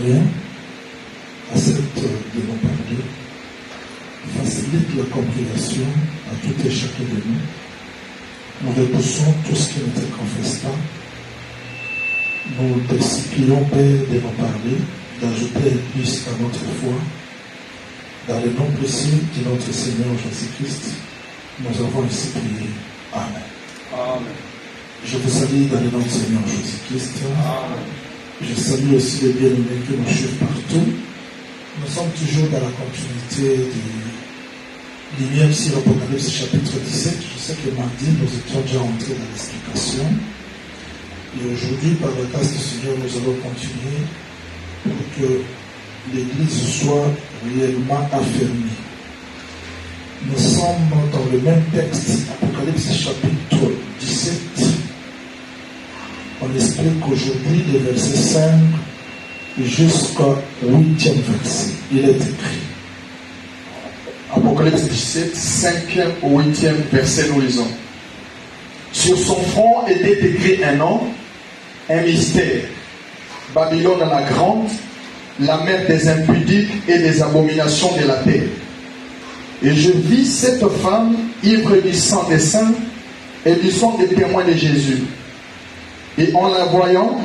Seigneur, accepte de nous parler, facilite la compréhension à tout et chacun de nous. Nous repoussons tout ce qui ne te confesse pas. Nous te supplions, Père, de nous parler, d'ajouter plus à notre foi. Dans le nom précieux de notre Seigneur Jésus-Christ, nous avons ainsi prié. Amen. Amen. Je vous salue dans le nom du Seigneur Jésus-Christ. Amen. Je salue aussi les bien-aimés qui nous suivent partout. Nous sommes toujours dans la continuité du lien sur Apocalypse chapitre 17. Je sais que mardi, nous étions déjà entrés dans l'explication. Et aujourd'hui, par la grâce du Seigneur, nous allons continuer pour que l'Église soit réellement affermie. Nous sommes dans le même texte, Apocalypse chapitre 17. On explique aujourd'hui les versets 5 jusqu'au 8e verset. Il est écrit. Apocalypse 17, 5e au 8e verset, nous lisons. Sur son front était écrit un nom, un mystère. Babylone la grande, la mère des impudiques et des abominations de la terre. Et je vis cette femme ivre du sang des saints et du sang des témoins de Jésus. Et en la voyant,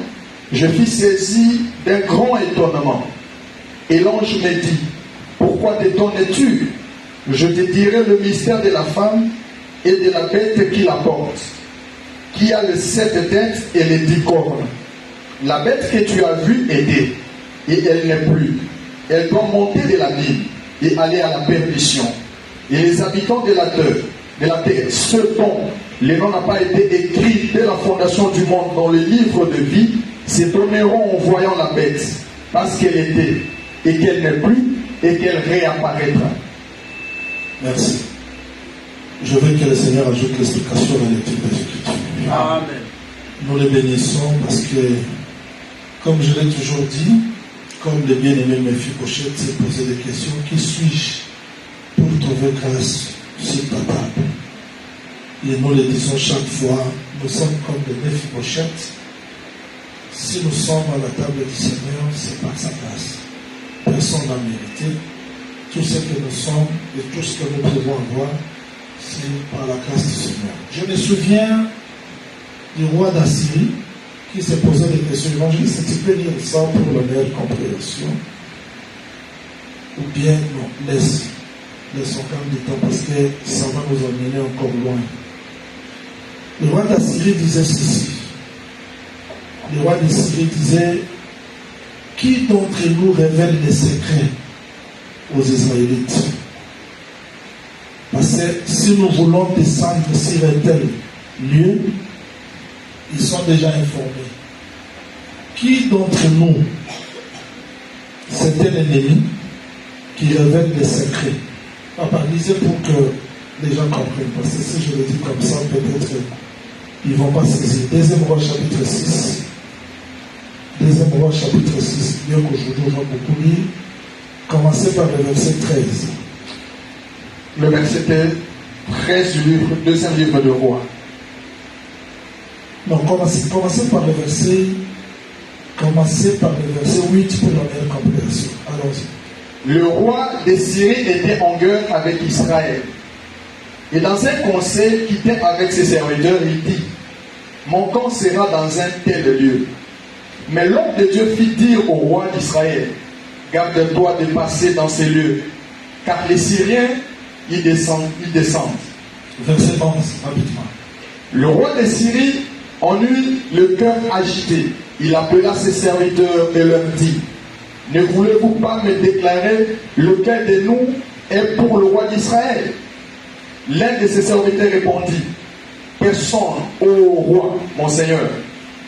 je fus saisi d'un grand étonnement. Et l'ange me dit, pourquoi t'étonnes-tu? Je te dirai le mystère de la femme et de la bête qui la porte, qui a les 7 têtes et les 10 cornes. La bête que tu as vue était, et elle n'est plus. Elle doit monter de la mine et aller à la perdition. Et les habitants de la terre, ceux dont le nom n'a pas été écrit dès la fondation du monde dans le livre de vie, s'étonneront en voyant la bête, parce qu'elle était, et qu'elle n'est plus, et qu'elle réapparaîtra. Merci. Je veux que le Seigneur ajoute l'explication à la lecture des Écritures. Amen. Nous les bénissons parce que, comme je l'ai toujours dit, comme le bien-aimé Mephibosheth s'est posé des questions, qui suis-je pour trouver grâce sur ta table? Et nous le disons chaque fois, nous sommes comme des Mephibosheth. Si nous sommes à la table du Seigneur, c'est par sa grâce. Personne n'a mérité. Tout ce que nous sommes et tout ce que nous pouvons avoir, c'est par la grâce du Seigneur. Je me souviens du roi d'Assyrie qui s'est posé des questions évangélistes. Tu peux lire ça pour la meilleure compréhension. Ou bien, non, laissons quand même du temps parce que ça va nous emmener encore loin. Le roi d'Assyrie disait ceci. Le roi d'Assyrie disait, qui d'entre nous révèle les secrets aux Israélites? Parce que si nous voulons descendre sur un tel lieu, ils sont déjà informés. Qui d'entre nous, c'est un ennemi qui révèle les secrets? Papa, lisez pour que les gens comprennent. Parce que si je le dis comme ça, peut-être ils ne vont pas saisir. Deuxième roi chapitre 6. Deuxième roi chapitre 6. Bien qu'aujourd'hui on va beaucoup lire. Commencez par le verset 13. Le verset 13 du livre, deuxième livre de roi. Non, commencez par le verset 8 pour la meilleure compréhension. Allons-y. Le roi de Syrie était en guerre avec Israël. Et dans un conseil qui était avec ses serviteurs, il dit, mon camp sera dans un tel lieu. Mais l'homme de Dieu fit dire au roi d'Israël, garde-toi de passer dans ces lieux, car les Syriens y descendent. Verset 11, rapidement. Le roi de Syrie en eut le cœur agité. Il appela ses serviteurs et leur dit, ne voulez-vous pas me déclarer lequel de nous est pour le roi d'Israël? L'un de ses serviteurs répondit, personne, ô roi, mon Seigneur.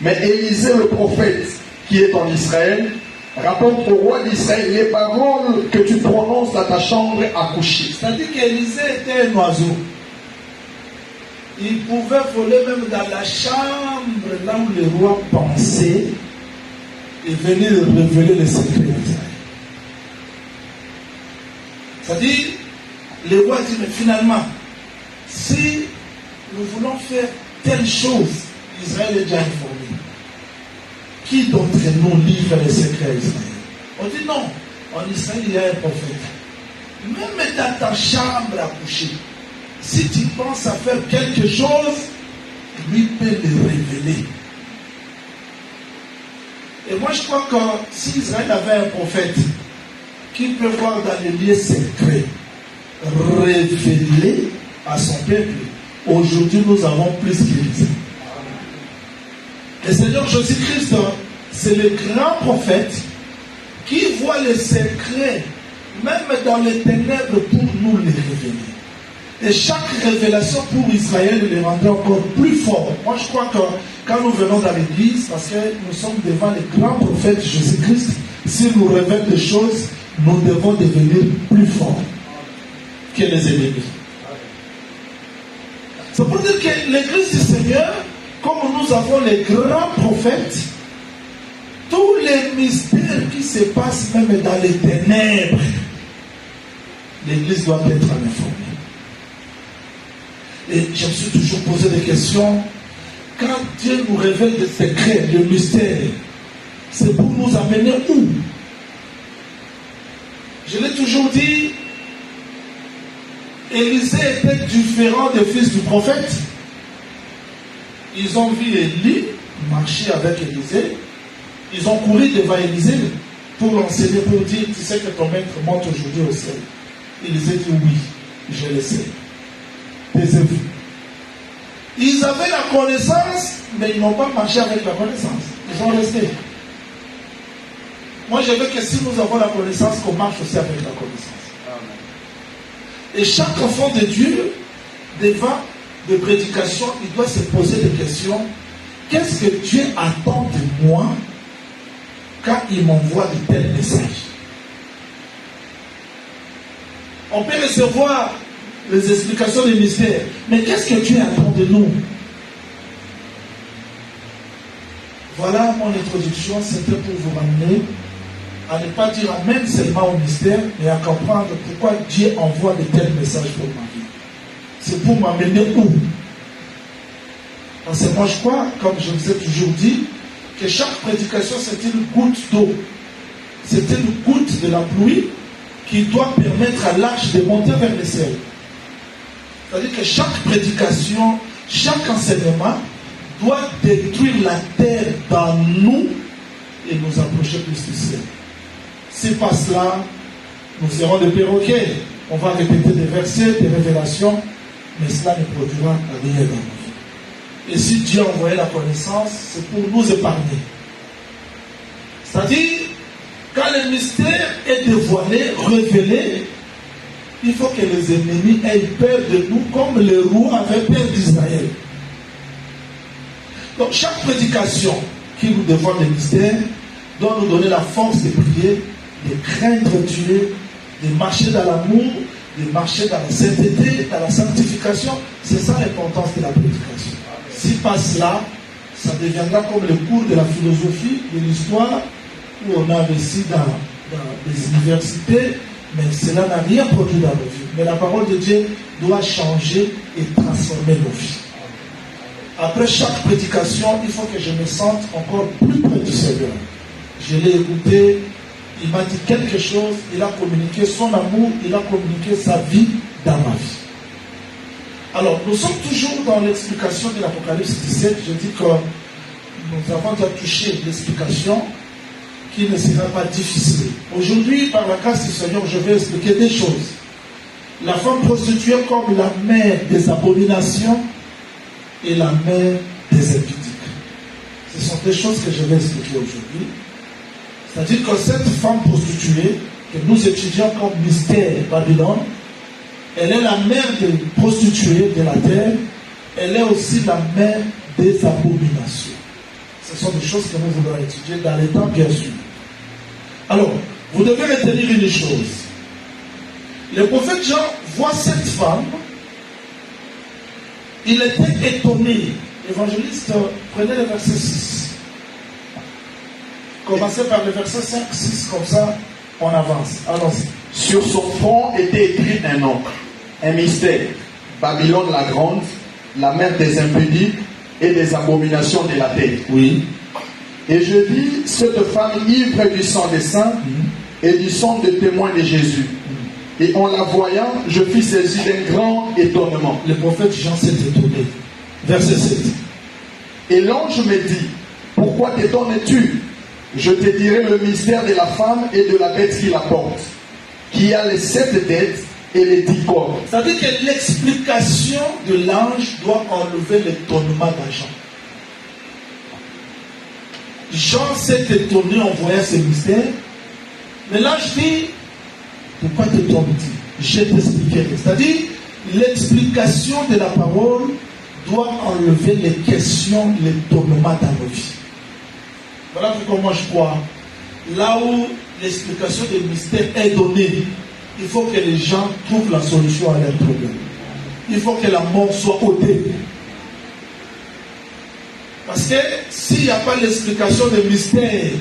Mais Élisée le prophète, qui est en Israël, rapporte au roi d'Israël les paroles que tu prononces dans ta chambre à coucher. C'est-à-dire qu'Élisée était un oiseau. Il pouvait voler même dans la chambre là où le roi pensait et venir révéler les secrets d'Israël. C'est-à-dire, le roi dit, mais finalement, si nous voulons faire telle chose, Israël est déjà informé. Qui d'entre nous livre les secrets à Israël? On dit non, en Israël il y a un prophète. Même dans ta chambre à coucher, si tu penses à faire quelque chose, lui peut le révéler. Et moi je crois que si Israël avait un prophète qui peut voir dans les lieux secrets, révéler à son peuple, aujourd'hui nous avons plus qu'Élisée. Le Seigneur Jésus-Christ, c'est le grand prophète qui voit les secrets, même dans les ténèbres, pour nous les révéler. Et chaque révélation pour Israël les rendait encore plus forts. Moi je crois que quand nous venons dans l'église, parce que nous sommes devant le grand prophète Jésus-Christ, s'il nous révèle des choses, nous devons devenir plus forts que les ennemis. C'est pour dire que l'église du Seigneur, comme nous avons les grands prophètes, tous les mystères qui se passent même dans les ténèbres, l'église doit être informée. Et je me suis toujours posé des questions. Quand Dieu nous révèle des secrets, des mystères, c'est pour nous amener où? Je l'ai toujours dit, Élisée était différent des fils du prophète. Ils ont vu Élie marcher avec Élisée. Ils ont couru devant Élisée pour l'enseigner, pour dire, tu sais que ton maître monte aujourd'hui au ciel. Élisée dit oui, je le sais. Ils avaient la connaissance, mais ils n'ont pas marché avec la connaissance. Ils ont resté. Moi, je veux que si nous avons la connaissance, qu'on marche aussi avec la connaissance. Amen. Et chaque enfant de Dieu, devant des prédications, il doit se poser des questions. Qu'est-ce que Dieu attend de moi quand il m'envoie de tels messages? On peut recevoir les explications des mystères, mais qu'est-ce que Dieu attend de nous? Voilà mon introduction, c'était pour vous ramener à ne pas dire amen seulement au mystère, mais à comprendre pourquoi Dieu envoie de tels messages pour ma vie. C'est pour m'amener où? Parce que moi je crois, comme je vous ai toujours dit, que chaque prédication c'est une goutte d'eau. C'est une goutte de la pluie qui doit permettre à l'arche de monter vers le ciel. C'est-à-dire que chaque prédication, chaque enseignement doit détruire la terre dans nous et nous approcher plus du ciel. Si pas cela, nous serons des perroquets. On va répéter des versets, des révélations, mais cela ne produira rien dans nos vies. Et si Dieu a envoyé la connaissance, c'est pour nous épargner. C'est-à-dire, quand le mystère est dévoilé, révélé, il faut que les ennemis aient peur de nous comme le roi avait peur d'Israël. Donc chaque prédication qui nous dévoile le mystère doit nous donner la force de prier, de craindre Dieu, de marcher dans l'amour, de marcher dans la sainteté, dans la sanctification. C'est ça l'importance de la prédication. Si pas cela, ça deviendra comme le cours de la philosophie, de l'histoire, où on a investi dans des universités, mais cela n'a rien produit dans nos vies. Mais la parole de Dieu doit changer et transformer nos vies. Après chaque prédication, il faut que je me sente encore plus près du Seigneur. Je l'ai écouté, il m'a dit quelque chose, il a communiqué son amour, il a communiqué sa vie dans ma vie. Alors, nous sommes toujours dans l'explication de l'Apocalypse 17. Je dis que nous avons déjà touché l'explication qui ne sera pas difficile. Aujourd'hui, par la grâce du Seigneur, je vais expliquer des choses. La femme prostituée comme la mère des abominations et la mère des impudiques. Ce sont des choses que je vais expliquer aujourd'hui. C'est-à-dire que cette femme prostituée, que nous étudions comme mystère Babylone, elle est la mère des prostituées de la terre, elle est aussi la mère des abominations. Ce sont des choses que nous voulons étudier dans les temps, bien sûr. Alors, vous devez retenir une chose. Le prophète Jean voit cette femme, il était étonné. Évangéliste, prenez le verset 6. Commencez par le verset 5, 6, comme ça, on avance. Allons-y. Sur son front était écrit un nom, un mystère. Babylone la grande, la mère des impudiques et des abominations de la terre. Oui. Et je vis cette femme ivre du sang des saints et du sang de témoin de Jésus. Et en la voyant, je fus saisi d'un grand étonnement. Le prophète Jean s'est étonné. Verset 7. Et l'ange me dit, pourquoi t'étonnes-tu? Je te dirai le mystère de la femme et de la bête qui la porte, qui a les 7 têtes et les 10 corps. C'est-à-dire que l'explication de l'ange doit enlever l'étonnement de Jean. Jean s'est étonné en voyant ce mystère. Mais l'ange dit, pourquoi t'étonnes-tu? Je t'expliquerai. C'est-à-dire, l'explication de la parole doit enlever les questions, l'étonnement dans nos vies. Voilà pourquoi moi je crois. Là où l'explication des mystères est donnée, il faut que les gens trouvent la solution à leurs problèmes. Il faut que la mort soit ôtée. Parce que s'il n'y a pas l'explication des mystères,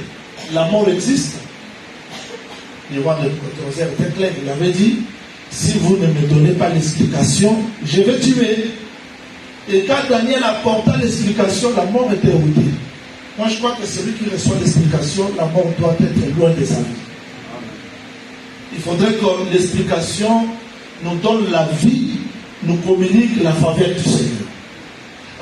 la mort existe. Le roi de Nebuchadnezzar était clair, il avait dit, si vous ne me donnez pas l'explication, je vais tuer. Et quand Daniel apporta l'explication, la mort était ôtée. Moi je crois que celui qui reçoit l'explication, la mort doit être loin de sa vie. Il faudrait que l'explication nous donne la vie, nous communique la faveur du Seigneur.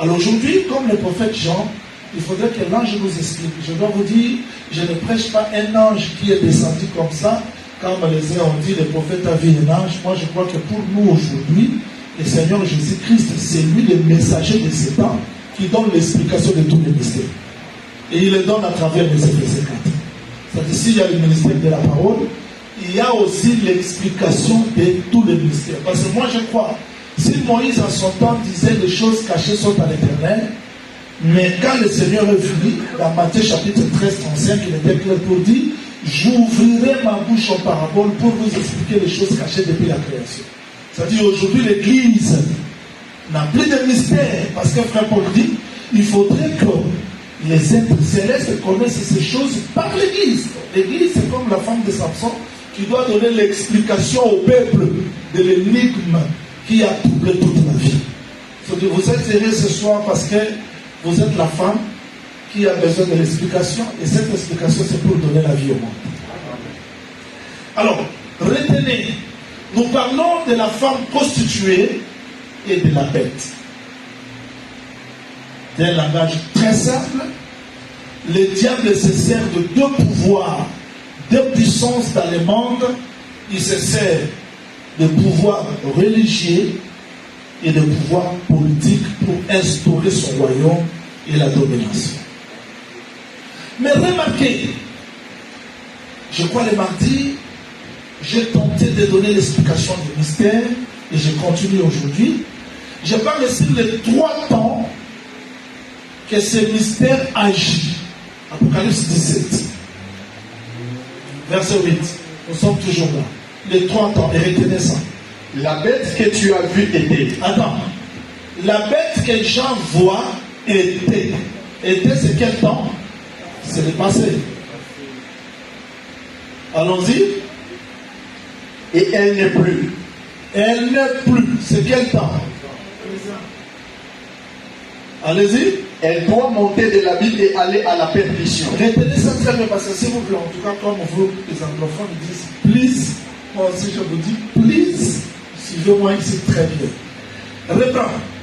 Alors aujourd'hui, comme le prophète Jean, il faudrait que l'ange nous explique. Je dois vous dire, je ne prêche pas un ange qui est descendu comme ça. Quand les uns ont dit, le prophète a vu un ange. Moi je crois que pour nous aujourd'hui, le Seigneur Jésus-Christ, c'est lui le messager de ces temps qui donne l'explication de tous les mystères. Et il le donne à travers les Éphésiens 4. C'est-à-dire, s'il y a le ministère de la parole, il y a aussi l'explication de tous les mystères. Parce que moi je crois, si Moïse en son temps disait les choses cachées sont à l'Éternel, mais quand le Seigneur est venu, dans Matthieu chapitre 13, 35, il était clair pour dire, j'ouvrirai ma bouche en parabole pour vous expliquer les choses cachées depuis la création. C'est-à-dire aujourd'hui l'Église n'a plus de mystère, parce que frère Paul dit, il faudrait que les êtres célestes connaissent ces choses par l'Église. L'Église c'est comme la femme de Samson qui doit donner l'explication au peuple de l'énigme qui a troublé toute la vie. C'est-à-dire vous êtes heureux ce soir parce que vous êtes la femme qui a besoin de l'explication, et cette explication c'est pour donner la vie au monde. Alors, retenez, nous parlons de la femme prostituée et de la bête. D'un langage très simple, le diable se sert de deux pouvoirs, deux puissances dans le monde. Il se sert de pouvoir religieux et de pouvoir politique pour instaurer son royaume et la domination. Mais remarquez, je crois le mardi, j'ai tenté de donner l'explication du mystère et je continue aujourd'hui. Je parle sur les 3 temps que ce mystère agit. Apocalypse 17, verset 8. Nous sommes toujours là. Les 3 temps, et retenez ça. La bête que tu as vue était. Attends. La bête que Jean voit était. Était, c'est quel temps? C'est le passé. Allons-y. Et elle n'est plus. Elle n'est plus. C'est quel temps? Allez-y. Elle doit monter de l'abîme et aller à la perdition. Retenez ça très bien parce que s'il vous plaît, en tout cas comme vous, les anglophones disent please, moi aussi je vous dis please, suivez-moi ici très bien.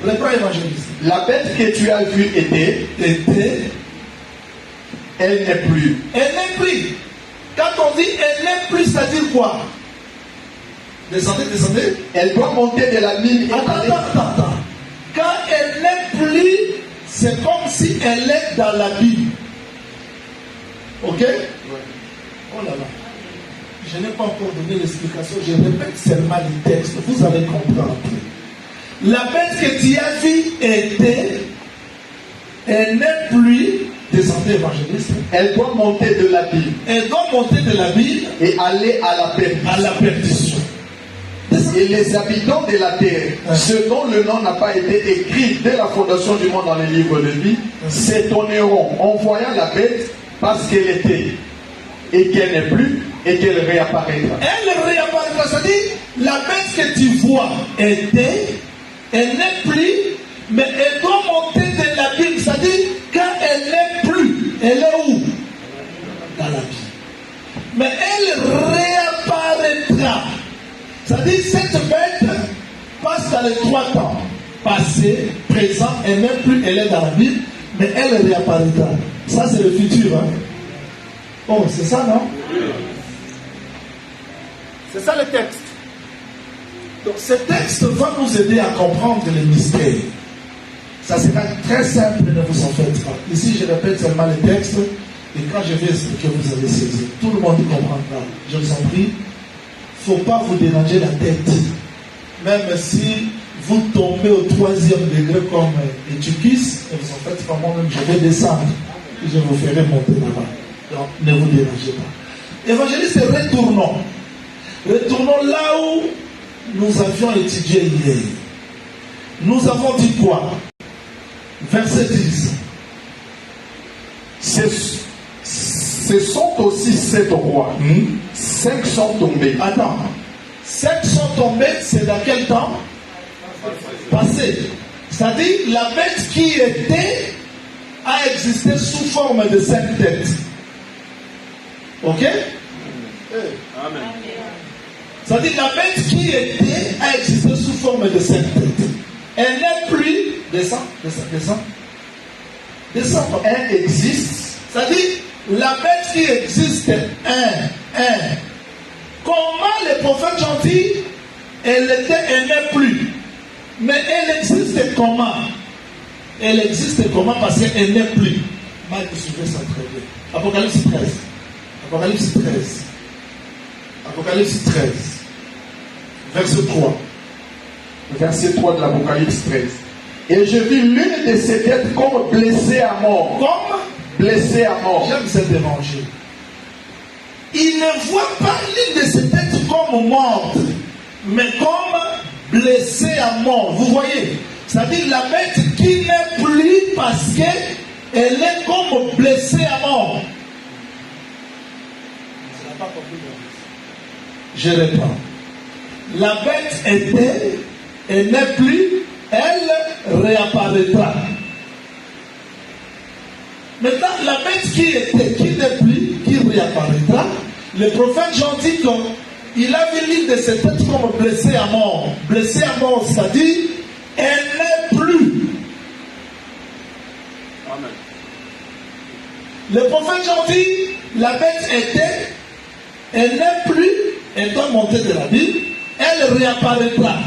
Reprends évangéliste. La bête que tu as vue était, elle n'est plus. Elle n'est plus. Quand on dit elle n'est plus, ça veut dire quoi? Descendez. Elle doit monter de l'abîme et aller. Attends. Quand elle n'est plus, c'est comme si elle est dans l'abîme. Ok? Ouais. Oh là là. Je n'ai pas encore donné l'explication. Je répète seulement le texte. Vous allez comprendre. La bête que tu as vue était, elle n'est plus. Descendez évangéliste. Elle doit monter de l'abîme. Elle doit monter de l'abîme et aller à la perdition. Et les habitants de la terre, ceux dont le nom n'a pas été écrit dès la fondation du monde dans les livres de vie, s'étonneront en voyant la bête parce qu'elle était et qu'elle n'est plus et qu'elle réapparaîtra. Elle réapparaîtra, c'est-à-dire la bête que tu vois était, elle n'est plus, mais elle doit monter de l'abîme, c'est-à-dire quand elle n'est plus, elle est où? Dans l'abîme. Mais elle C'est-à-dire cette bête passe dans les 3 temps. Passé, présent et même plus elle est dans la Bible, mais elle réapparaîtra. Ça c'est le futur. Hein? Oh, c'est ça, non? C'est ça le texte. Donc ce texte va nous aider à comprendre les mystères. Ça sera très simple, ne vous en faites pas. Ici, je répète seulement le texte, et quand je vais expliquer, vous allez saisir. Tout le monde comprendra. Je vous en prie, il ne faut pas vous déranger la tête. Même si vous tombez au 3e degré comme Étukis, ne vous en faites pas, moi-même, je vais descendre. Et je vous ferai monter là-bas. Donc, ne vous dérangez pas. Évangéliste, retournons. Retournons là où nous avions étudié hier. Nous avons dit quoi? Verset 10. Ce sont aussi 7 rois. 5 sont tombés. Attends. 5 sont tombés, c'est dans quel temps? Passé. C'est-à-dire, la bête qui était a existé sous forme de 5 têtes. Ok? Amen. C'est-à-dire, la bête qui était a existé sous forme de 5 têtes. Elle n'est plus. Descends. Elle existe. C'est-à-dire, la bête qui existe, comment les prophètes ont dit, elle n'est plus. Mais elle existe comment? Elle existe comment? Parce qu'elle n'est plus. Mike, suivez ça très bien. Apocalypse 13. Apocalypse 13. Verset 3. Verset 3 de l'Apocalypse 13. Et je vis l'une de ces têtes comme blessée à mort. Comme blessée à mort. J'aime cet évangile. Il ne voit pas l'une de ces têtes comme morte, mais comme blessée à mort. Vous voyez? C'est-à-dire la bête qui n'est plus parce qu'elle est comme blessée à mort. Je réponds. La bête était, elle n'est plus, elle réapparaîtra. Maintenant, la bête qui était, qui n'est plus, qui réapparaîtra, le prophète Jean dit qu'il a vu l'une de ses têtes comme blessée à mort. Blessée à mort, c'est-à-dire, elle n'est plus. Amen. Le prophète Jean dit, la bête était, elle n'est plus, elle doit monter de la Bible, elle réapparaîtra.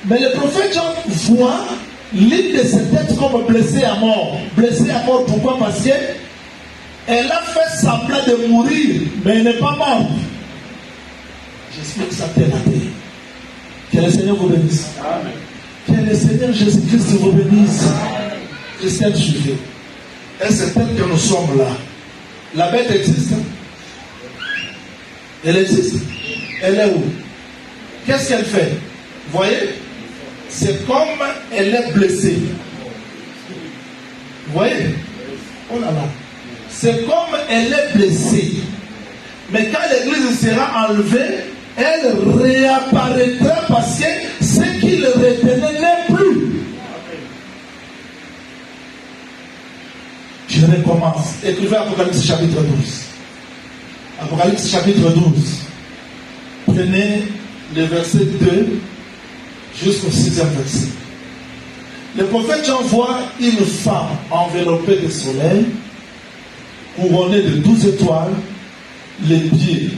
Mais le prophète Jean voit l'une de ses têtes comme blessée à mort. Blessée à mort, pourquoi? Parce qu'elle a fait semblant de mourir, mais elle n'est pas morte. J'explique ça tel à tel. Que le Seigneur vous bénisse. Amen. Que le Seigneur Jésus-Christ vous bénisse. Christiane, suivez. Et c'est tel que nous sommes là. La bête existe. Elle existe. Elle est où? Qu'est-ce qu'elle fait? Vous voyez? C'est comme elle est blessée. Vous voyez? Oh là là. C'est comme elle est blessée. Mais quand l'église sera enlevée, elle réapparaîtra parce que ce qui le retenait n'est plus. Je recommence. Écrivez Apocalypse chapitre 12. Apocalypse chapitre 12. Prenez le verset 2 jusqu'au 6e verset. Le prophète Jean voit une femme enveloppée de soleil, couronnée de 12 étoiles, les pieds,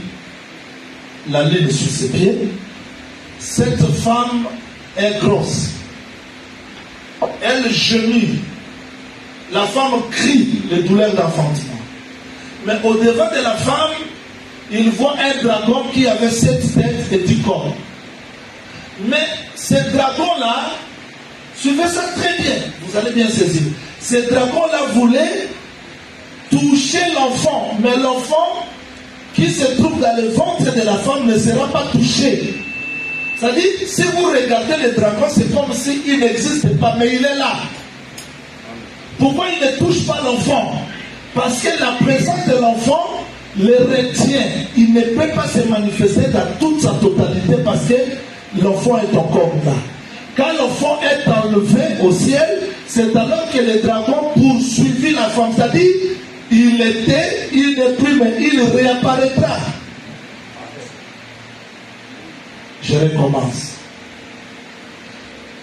la lune sur ses pieds. Cette femme est grosse. Elle gémit. La femme crie les douleurs d'enfantement. Mais au-devant de la femme, il voit un dragon qui avait 7 têtes et 10 cornes. Mais ce dragon-là, suivez ça très bien, vous allez bien saisir. Ce dragon-là voulait toucher l'enfant, mais l'enfant qui se trouve dans le ventre de la femme ne sera pas touché. C'est-à-dire, si vous regardez le dragon, c'est comme s'il n'existe pas, mais il est là. Pourquoi il ne touche pas l'enfant? Parce que la présence de l'enfant le retient. Il ne peut pas se manifester dans toute sa totalité parce que l'enfant est encore là. Quand l'enfant est enlevé au ciel, c'est alors que le dragon poursuivit la femme. C'est-à-dire, il était, il n'est plus, mais il réapparaîtra. Je recommence.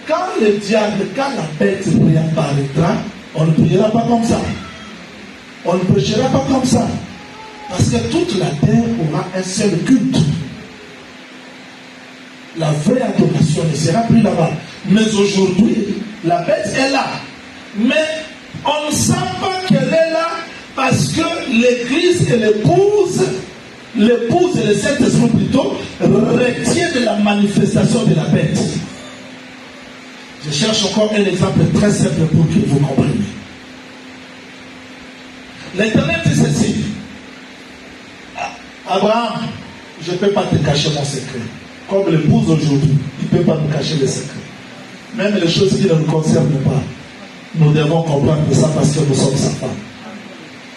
Quand le diable, quand la bête réapparaîtra, on ne priera pas comme ça. On ne prêchera pas comme ça. Parce que toute la terre aura un seul culte. La vraie adoration ne sera plus là-bas. Mais aujourd'hui, la bête est là. Mais on ne sent pas qu'elle est là parce que l'Église et l'épouse et le Saint-Esprit plutôt, retiennent de la manifestation de la bête. Je cherche encore un exemple très simple pour que vous compreniez. L'Éternel dit ceci. Abraham, je ne peux pas te cacher mon secret. Comme l'épouse aujourd'hui, il ne peut pas nous cacher les secrets. Même les choses qui ne nous concernent pas. Nous devons comprendre ça parce que nous sommes sa femme.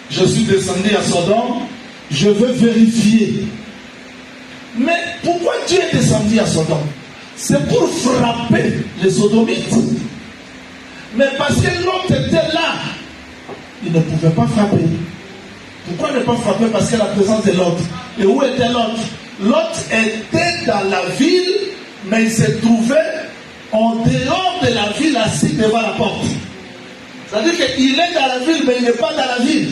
Je suis descendu à Sodome, je veux vérifier. Mais pourquoi Dieu est descendu à Sodome? C'est pour frapper les sodomites. Mais parce que l'autre était là, il ne pouvait pas frapper. Pourquoi ne pas frapper? Parce que la présence de l'autre. Et où était l'autre? L'autre était dans la ville, mais il se trouvait en dehors de la ville, assis devant la porte. C'est-à-dire qu'il est dans la ville, mais il n'est pas dans la ville.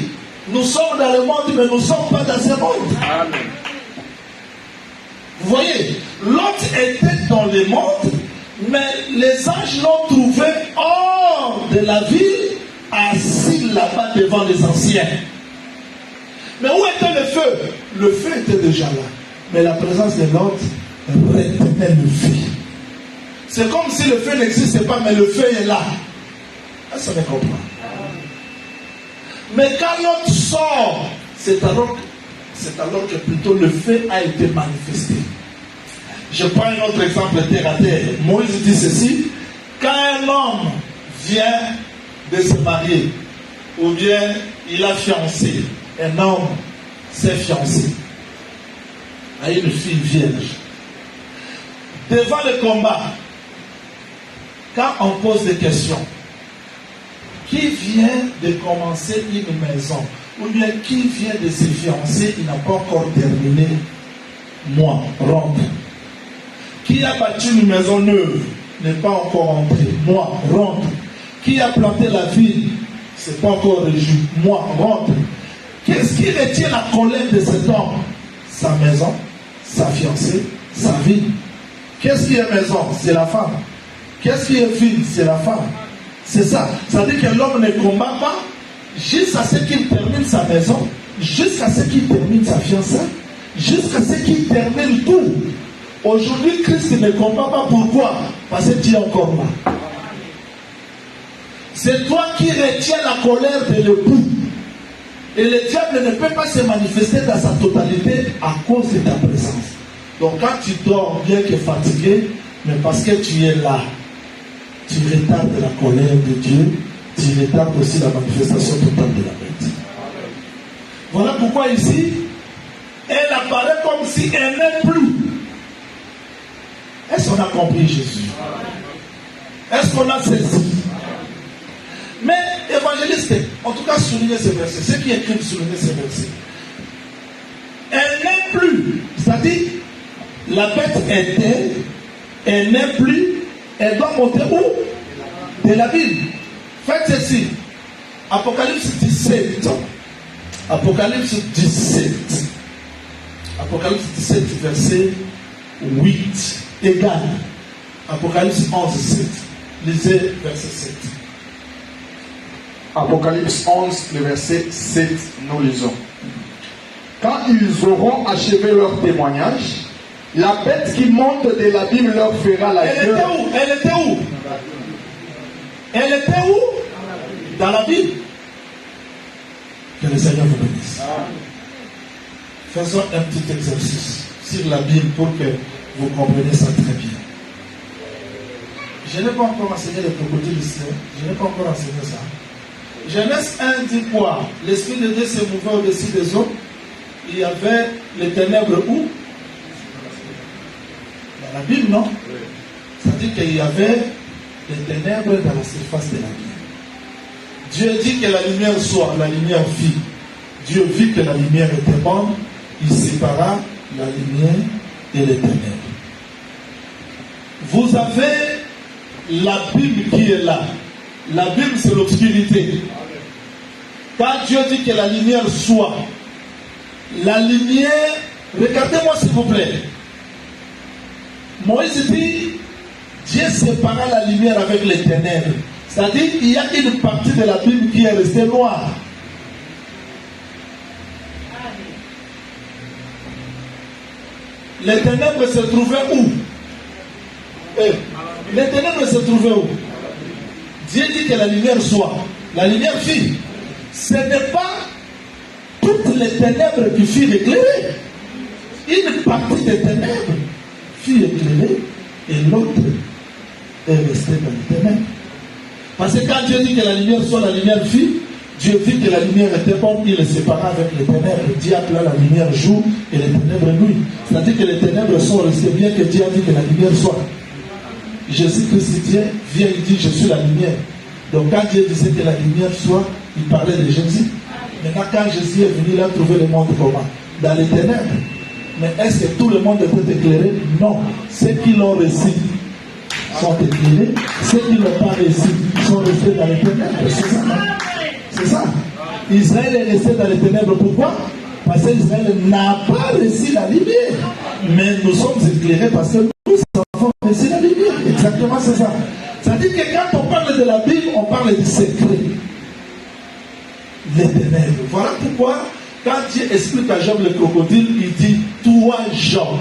Nous sommes dans le monde, mais nous ne sommes pas dans ce monde. Amen. Vous voyez, l'autre était dans le monde, mais les anges l'ont trouvé hors de la ville, assis là-bas devant les anciens. Mais où était le feu? Le feu était déjà là. Mais la présence de l'autre retenait le feu. C'est comme si le feu n'existait pas, mais le feu est là. Ça me comprend. Mais quand l'autre sort, c'est alors que plutôt le feu a été manifesté. Je prends un autre exemple terre à terre. Moïse dit ceci: quand un homme vient de se marier, ou bien il a fiancé, un homme s'est fiancé à une fille vierge, devant le combat, quand on pose des questions, qui vient de commencer une maison, ou bien qui vient de se fiancer, il n'a pas encore terminé, moi, rentre. Qui a bâti une maison neuve, n'est pas encore entré, moi, rentre. Qui a planté la ville, c'est pas encore réjoui, moi, rentre. Qu'est-ce qui retient la colère de cet homme? Sa maison, sa fiancée, sa vie. Qu'est-ce qui est maison? C'est la femme. Qu'est-ce qui est ville? C'est la femme. C'est ça. Ça veut dire que l'homme ne combat pas jusqu'à ce qu'il termine sa maison, jusqu'à ce qu'il termine sa fiançaille, jusqu'à ce qu'il termine tout. Aujourd'hui, Christ ne combat pas. Pourquoi? Parce que Dieu est encore là. C'est toi qui retiens la colère de l'époux. Et le diable ne peut pas se manifester dans sa totalité à cause de ta présence. Donc quand tu dors bien que fatigué, mais parce que tu es là, tu retardes la colère de Dieu, tu retardes aussi la manifestation totale de la bête. Voilà pourquoi ici, elle apparaît comme si elle n'est plus. Est-ce qu'on a compris Jésus? Est-ce qu'on a saisi? Mais évangéliste, en tout cas souligner ce verset, ceux qui écrivent souligner ce verset. Elle n'est plus, c'est-à-dire la bête était, elle n'est plus, elle doit monter où? De la ville. Faites ceci. Apocalypse 17. Apocalypse 17. Apocalypse 17, verset 8. Égal. Apocalypse 11, 7. Lisez verset 7. Apocalypse 11, le verset 7, nous lisons. Quand ils auront achevé leur témoignage, la bête qui monte de l'abîme leur fera la gueule. Elle était où? Elle était où? Dans la Bible. Que le Seigneur vous bénisse. Faisons un petit exercice sur la Bible pour que vous compreniez ça très bien. Je n'ai pas encore enseigné le crocodile ici. Je n'ai pas encore enseigné ça. Genèse 1 dit quoi? L'Esprit de Dieu se mouvait au-dessus des eaux. Il y avait les ténèbres où? Dans la Bible, non? C'est-à-dire qu'il y avait les ténèbres dans la surface de la Bible. Dieu dit que la lumière soit, la lumière fit. Dieu vit que la lumière était bonne, il sépara la lumière et les ténèbres. Vous avez la Bible qui est là. La Bible, c'est l'obscurité. Quand Dieu dit que la lumière soit, la lumière, regardez-moi s'il vous plaît. Moïse dit, Dieu sépara la lumière avec les ténèbres. C'est-à-dire qu'il y a une partie de la Bible qui est restée noire. Les ténèbres se trouvaient où? Les ténèbres se trouvaient où? Dieu dit que la lumière soit. La lumière fit. Ce n'est pas toutes les ténèbres qui furent éclairées. Une partie des ténèbres fut éclairée et l'autre est restée dans les ténèbres. Parce que quand Dieu dit que la lumière soit, la lumière fit, Dieu vit que la lumière était bonne, il les sépara avec les ténèbres. Dieu appela la lumière jour et les ténèbres nuit. C'est-à-dire que les ténèbres sont restées bien que Dieu a dit que la lumière soit. Jésus-Christ vient et dit, je suis la lumière. Donc quand Dieu disait que la lumière soit, il parlait de Jésus. Maintenant quand Jésus est venu, il a trouvé le monde comment? Dans les ténèbres. Mais est-ce que tout le monde était éclairé? Non. Ceux qui l'ont reçu sont éclairés. Ceux qui ne l'ont pas reçu sont restés dans les ténèbres. C'est ça. C'est ça. Israël est resté dans les ténèbres. Pourquoi? Parce qu'Israël n'a pas reçu la lumière. Mais nous sommes éclairés parce que nous avons reçu la lumière. Exactement, c'est ça. C'est-à-dire que quand on parle de la Bible, on parle du secret. Les ténèbres. Voilà pourquoi, quand Dieu explique à Job le crocodile, il dit, toi, Job,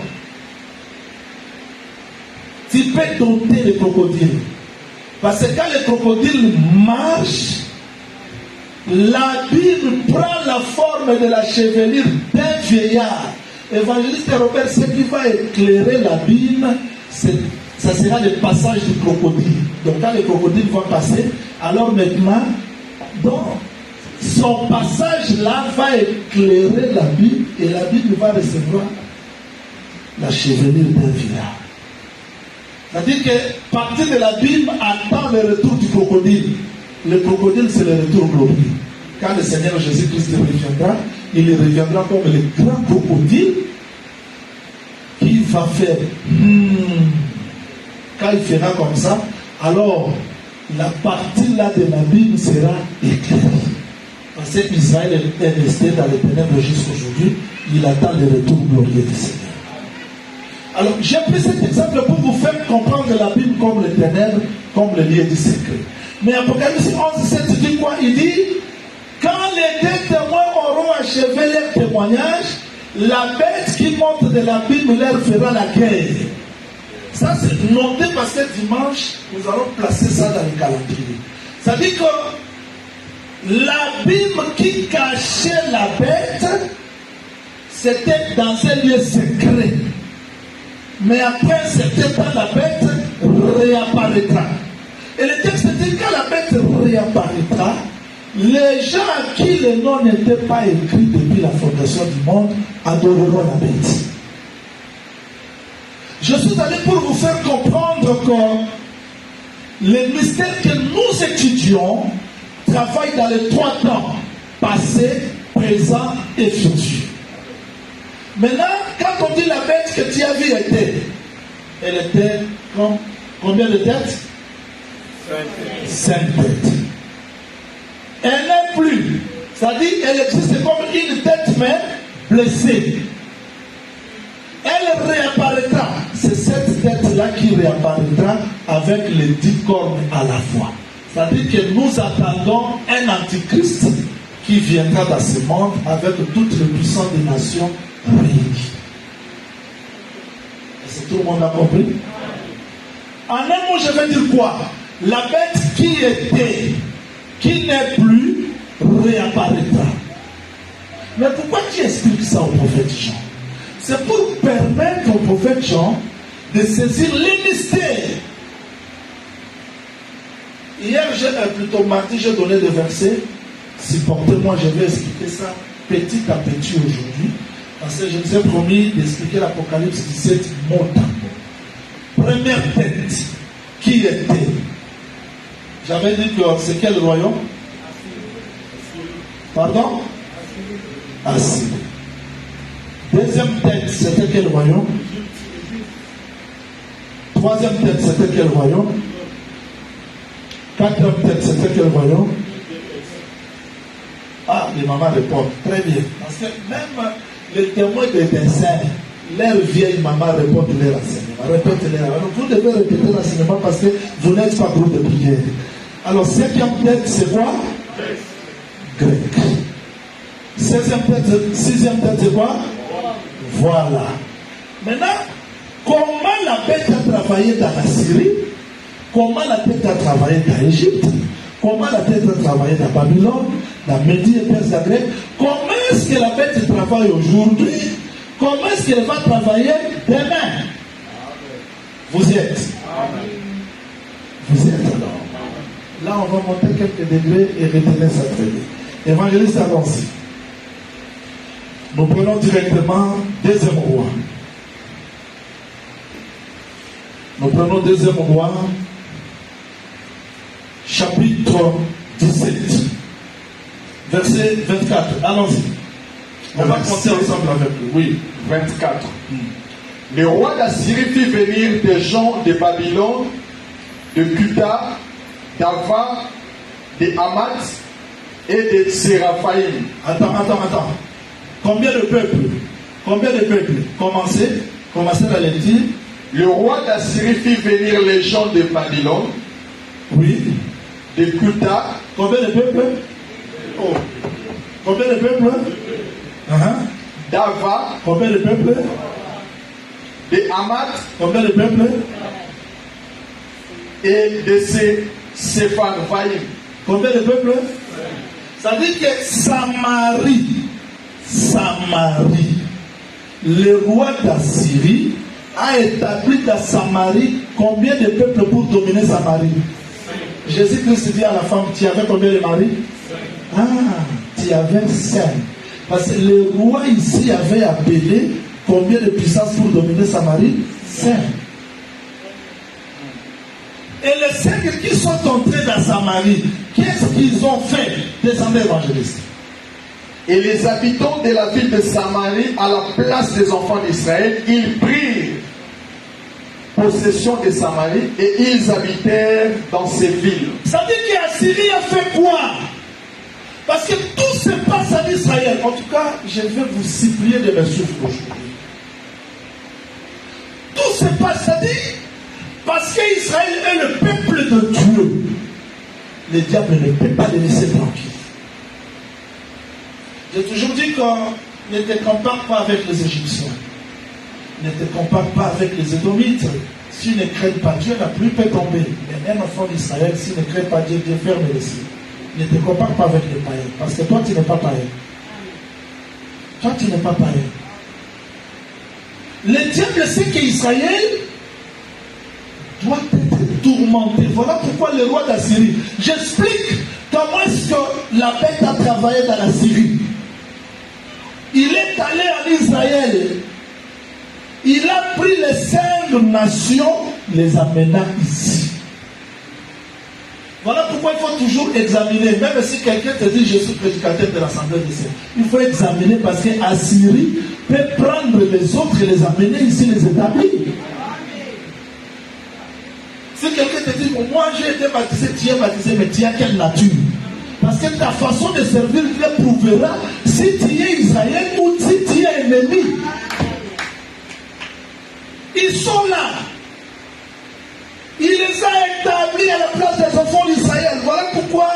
tu peux dompter le crocodile. Parce que quand le crocodile marche, la Bible prend la forme de la chevelure d'un vieillard. Évangéliste Robert, ce qui va éclairer la Bible, ça sera le passage du crocodile. Donc quand le crocodile va passer, alors maintenant, donc, son passage là va éclairer la Bible et la Bible va recevoir la chevelure d'un vieillard. C'est-à-dire que partie de la Bible attend le retour du crocodile. Le crocodile, c'est le retour glorieux. Quand le Seigneur Jésus-Christ reviendra, il reviendra comme le grand crocodile qui va faire quand il fera comme ça, alors la partie là de la Bible sera éclairée. Parce qu'Israël est resté dans les ténèbres jusqu'aujourd'hui, il attend le retour glorieux du Seigneur. Alors, j'ai pris cet exemple pour vous faire comprendre la Bible comme les ténèbres, comme le lieu du secret. Mais Apocalypse 11:7 dit quoi? Il dit, quand les deux témoins auront achevé leur témoignage, la bête qui monte de la Bible leur fera la guerre. Ça, c'est noté parce que dimanche, nous allons placer ça dans le calendrier. Ça dit que la Bible qui cachait la bête, c'était dans un lieu secret. Mais après un certain temps, la bête réapparaîtra. Et le texte dit que quand la bête réapparaîtra, les gens à qui le nom n'était pas écrit depuis la fondation du monde adoreront la bête. Je suis allé pour vous faire comprendre que les mystères que nous étudions travaillent dans les trois temps, passé, présent et futur. Maintenant, quand on dit la bête que tu as vue elle était comme combien de têtes? 5 têtes. Elle n'est plus. C'est-à-dire qu'elle existe comme une tête mais blessée. Elle réapparaîtra. C'est cette tête-là qui réapparaîtra avec les 10 cornes à la fois. C'est-à-dire que nous attendons un antichrist qui viendra dans ce monde avec toutes les puissances des nations réunies. Est-ce que tout le monde a compris? En un mot, je vais dire quoi? La bête qui était, qui n'est plus, réapparaîtra. Mais pourquoi tu expliques ça au prophète Jean? C'est pour permettre au prophète Jean de saisir les mystères. Hier, plutôt mardi, j'ai donné des versets. Supportez-moi, je vais expliquer ça petit à petit aujourd'hui. Parce que je vous ai promis d'expliquer l'Apocalypse 17 mot à mot. Première tête, qui était? J'avais dit que c'est quel royaume? Pardon? Assyrie. Deuxième tête, c'était quel royaume? Troisième tête, c'était quel royaume? Quatrième tête, c'était quel royaume? Ah, les mamans répondent. Très bien. Parce que même les témoins des dessins, leurs vieilles mamans répondent les renseignements. Répète-les. Alors vous devez répéter les renseignements parce que vous n'êtes pas groupe de prière. Alors, cinquième tête, c'est quoi? Grec. Sixième tête, c'est quoi? Voilà. Maintenant, comment la bête a travaillé dans la Syrie? Comment la tête a travaillé dans l'Égypte? Comment la tête a travaillé dans Babylone, dans Médie et Perse, Grec? Comment est-ce que la bête travaille aujourd'hui? Comment est-ce qu'elle va travailler demain? Vous y êtes? Vous y êtes alors? Là, on va monter quelques degrés et retenir ça très bien. Évangéliste avance. Nous prenons directement deuxième roi. Nous prenons deuxième roi, chapitre 17, verset 24. Allons-y. On va compter ensemble avec lui. Oui. 24. Le roi d'Assyrie fit venir des gens de Babylone, de Cuta, d'Ava, de Hamath et de Séraphaïm. Attends. Combien de peuples? Commencez à les dire. Le roi d'Assyrie fit venir les gens de Babylone. Oui. De Cuta. Combien de peuples? Oh. Combien de peuples? D'Ava. Combien de peuples? De Hamath. Combien de peuples? Et de Sépharvaïm. Combien de peuples? Ça veut dire que Samarie, le roi d'Assyrie a établi dans Samarie combien de peuples pour dominer Samarie? Jésus-Christ dit à la femme, tu avais combien de maris? Tu avais 5. Parce que le roi ici avait appelé combien de puissance pour dominer Samarie? 5. Et les 5 qui sont entrés dans Samarie, qu'est-ce qu'ils ont fait? Descendez évangéliste. Et les habitants de la ville de Samarie, à la place des enfants d'Israël, ils prirent possession de Samarie et ils habitèrent dans ces villes. Ça veut dire qu'Assyrie a fait quoi? Parce que tout se passe en Israël. En tout cas, je vais vous supplier de me suivre aujourd'hui. Tout se passe, c'est-à-dire, parce qu'Israël est le peuple de Dieu. Le diable ne peut pas les laisser tranquilles. J'ai toujours dit qu'on ne te compare pas avec les Égyptiens. Ne te compare pas avec les Édomites. S'ils ne craignent pas Dieu, la pluie peut tomber. Mais même enfant d'Israël, s'ils ne craignent pas Dieu, Dieu ferme les cieux. Ne te compare pas avec les païens. Parce que toi, tu n'es pas païen. Toi, tu n'es pas païen. Le diable sait qu'Israël doit être tourmenté. Voilà pourquoi le roi d'Assyrie. J'explique comment est-ce que la bête a travaillé dans la Syrie. Il est allé en Israël. Il a pris les 5 nations, les amena ici. Voilà pourquoi il faut toujours examiner. Même si quelqu'un te dit je suis prédicateur de l'Assemblée des Saints, il faut examiner parce que Assyrie peut prendre les autres et les amener ici, les établir. Si quelqu'un te dit moi j'ai été baptisé, tu es baptisé, mais tu as quelle nature? Parce que ta façon de servir te prouvera si tu es Israël ou si tu es ennemi. Ils sont là. Il les a établis à la place des enfants d'Israël. Voilà pourquoi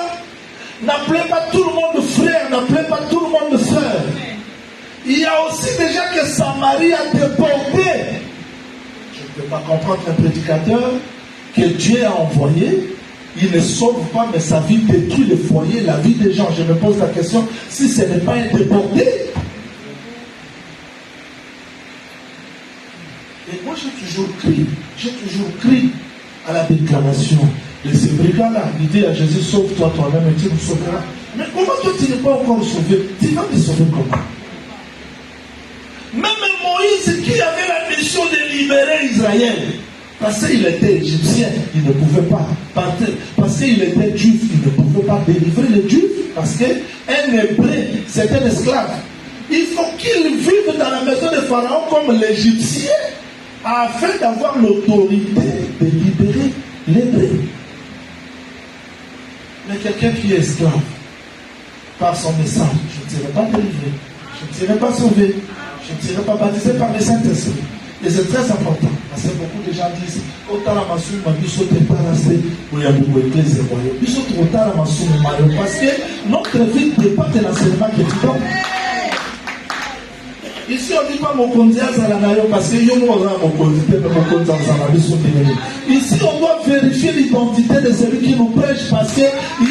n'appelez pas tout le monde frère, n'appelez pas tout le monde frère. Il y a aussi déjà que Samarie a déporté. Je ne peux pas comprendre un prédicateur que Dieu a envoyé. Il ne sauve pas, mais sa vie détruit le foyer, la vie des gens. Je me pose la question, si ce n'est pas un déporté. Et moi j'ai toujours crié à la déclaration de ces brigands-là. Il dit à Jésus, sauve-toi toi-même et tu nous sauveras. Mais comment toi tu n'es pas encore sauvé? Tu vas me sauver comment? Même Moïse qui avait la mission de libérer Israël, parce qu'il était égyptien, il ne pouvait pas partir. Parce qu'il était juif, il ne pouvait pas délivrer les juifs. Parce qu'un hébreu, c'est un esclave. Il faut qu'il vive dans la maison de Pharaon comme l'Égyptien. afin d'avoir l'autorité de libérer l'hébreu. Mais quelqu'un qui est esclave, par son message, je ne serai pas délivré, je ne serai pas sauvé, je ne serai pas baptisé par le Saint-Esprit. Et c'est très important, parce que beaucoup de gens disent, parce que notre vie dépend de l'enseignement que tu donnes. Ici, on ne dit pas Mokonzi Azalanayo parce que ici, on doit vérifier l'identité de celui qui nous prêche parce qu'il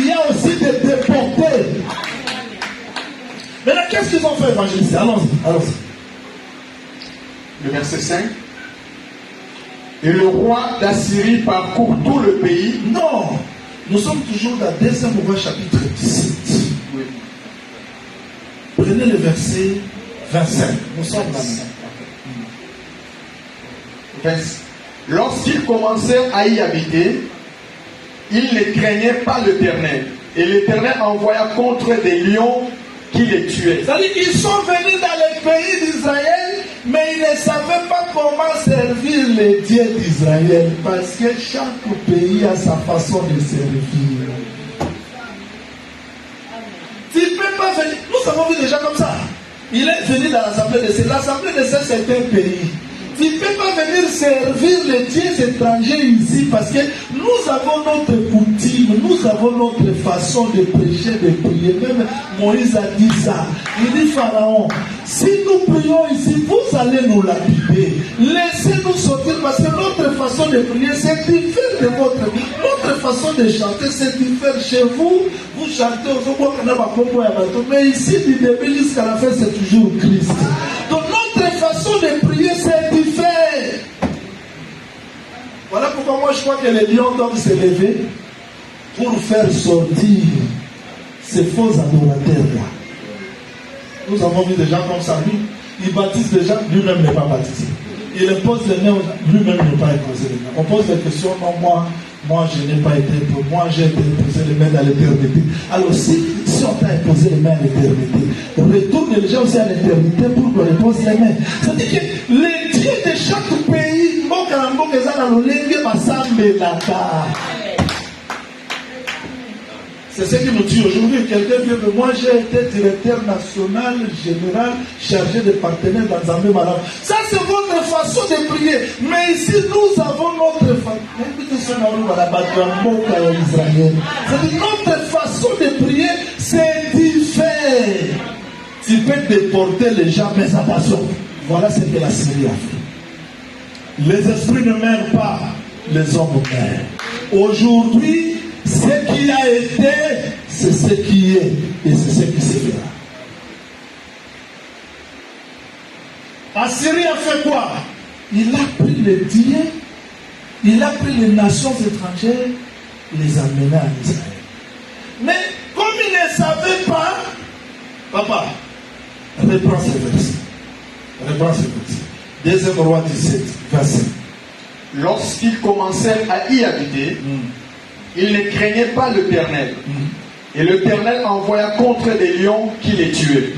y a aussi des déportés. Mais là, qu'est-ce qu'ils ont fait, évangéliser? Allons-y. Le verset 5. Et le roi d'Assyrie parcourt tout le pays. Non, nous sommes toujours dans 2 Roi chapitre 17. Oui. Prenez le verset 25. Nous sommes là. Lorsqu'ils commencèrent à y habiter, ils ne craignaient pas l'Éternel. Et l'Éternel envoya contre des lions qui les tuaient. C'est-à-dire qu'ils sont venus dans le pays d'Israël, mais ils ne savaient pas comment servir les dieux d'Israël. Parce que chaque pays a sa façon de servir. Tu ne peux pas venir. Nous avons vu des gens comme ça. Il est venu dans l'Assemblée de Ceux. L'Assemblée de Ceux, c'est un pays. Tu ne peux pas venir servir les dieux étrangers ici parce que nous avons notre coutume, nous avons notre façon de prêcher, de prier. Même Moïse a dit ça. Il dit Pharaon, si nous prions ici, vous allez nous lapider. Laissez-nous sortir parce que notre façon de prier, c'est différent de votre. Notre façon de chanter, c'est différent. Chez vous, vous chantez au Zobo mais ici, du début jusqu'à la fin, c'est toujours Christ. Donc notre façon de prier, c'est différent. Voilà pourquoi moi je crois que les lions doivent se lever pour faire sortir ces faux adorateurs-là. Nous avons vu des gens comme ça. Lui, il baptise des gens, lui-même n'est pas baptisé. Il impose les mains, lui-même n'est pas imposé les mains. On pose la question, non, moi je n'ai pas été, pour moi j'ai été imposé les mains dans l'éternité. Alors si on t'a imposé les mains à l'éternité, retourne les gens aussi à l'éternité pour qu'on impose les mains. C'est-à-dire que les dieux de chaque pays, c'est ce qui nous dit aujourd'hui. Quelqu'un dit que moi j'ai été directeur national, général, chargé de partenaires dans un même malade. Ça c'est votre façon de prier. Mais ici nous avons notre façon. C'est-à-dire notre façon de prier, c'est différent. Tu peux déporter les gens, mais attention. Voilà ce que la Syrie a fait. Les esprits ne meurent pas, les hommes meurent. Aujourd'hui, ce qui a été, c'est ce qui est, et c'est ce qui se fera. Assyrie a fait quoi? Il a pris les dieux, il a pris les nations étrangères, les a menés en Israël. Mais comme il ne savait pas, papa, reprends ce verset. 2 Roi 17, verset. Lorsqu'ils commencèrent à y habiter, ils ne craignaient pas l'Éternel. Et l'Éternel envoya contre des lions qui les tuaient.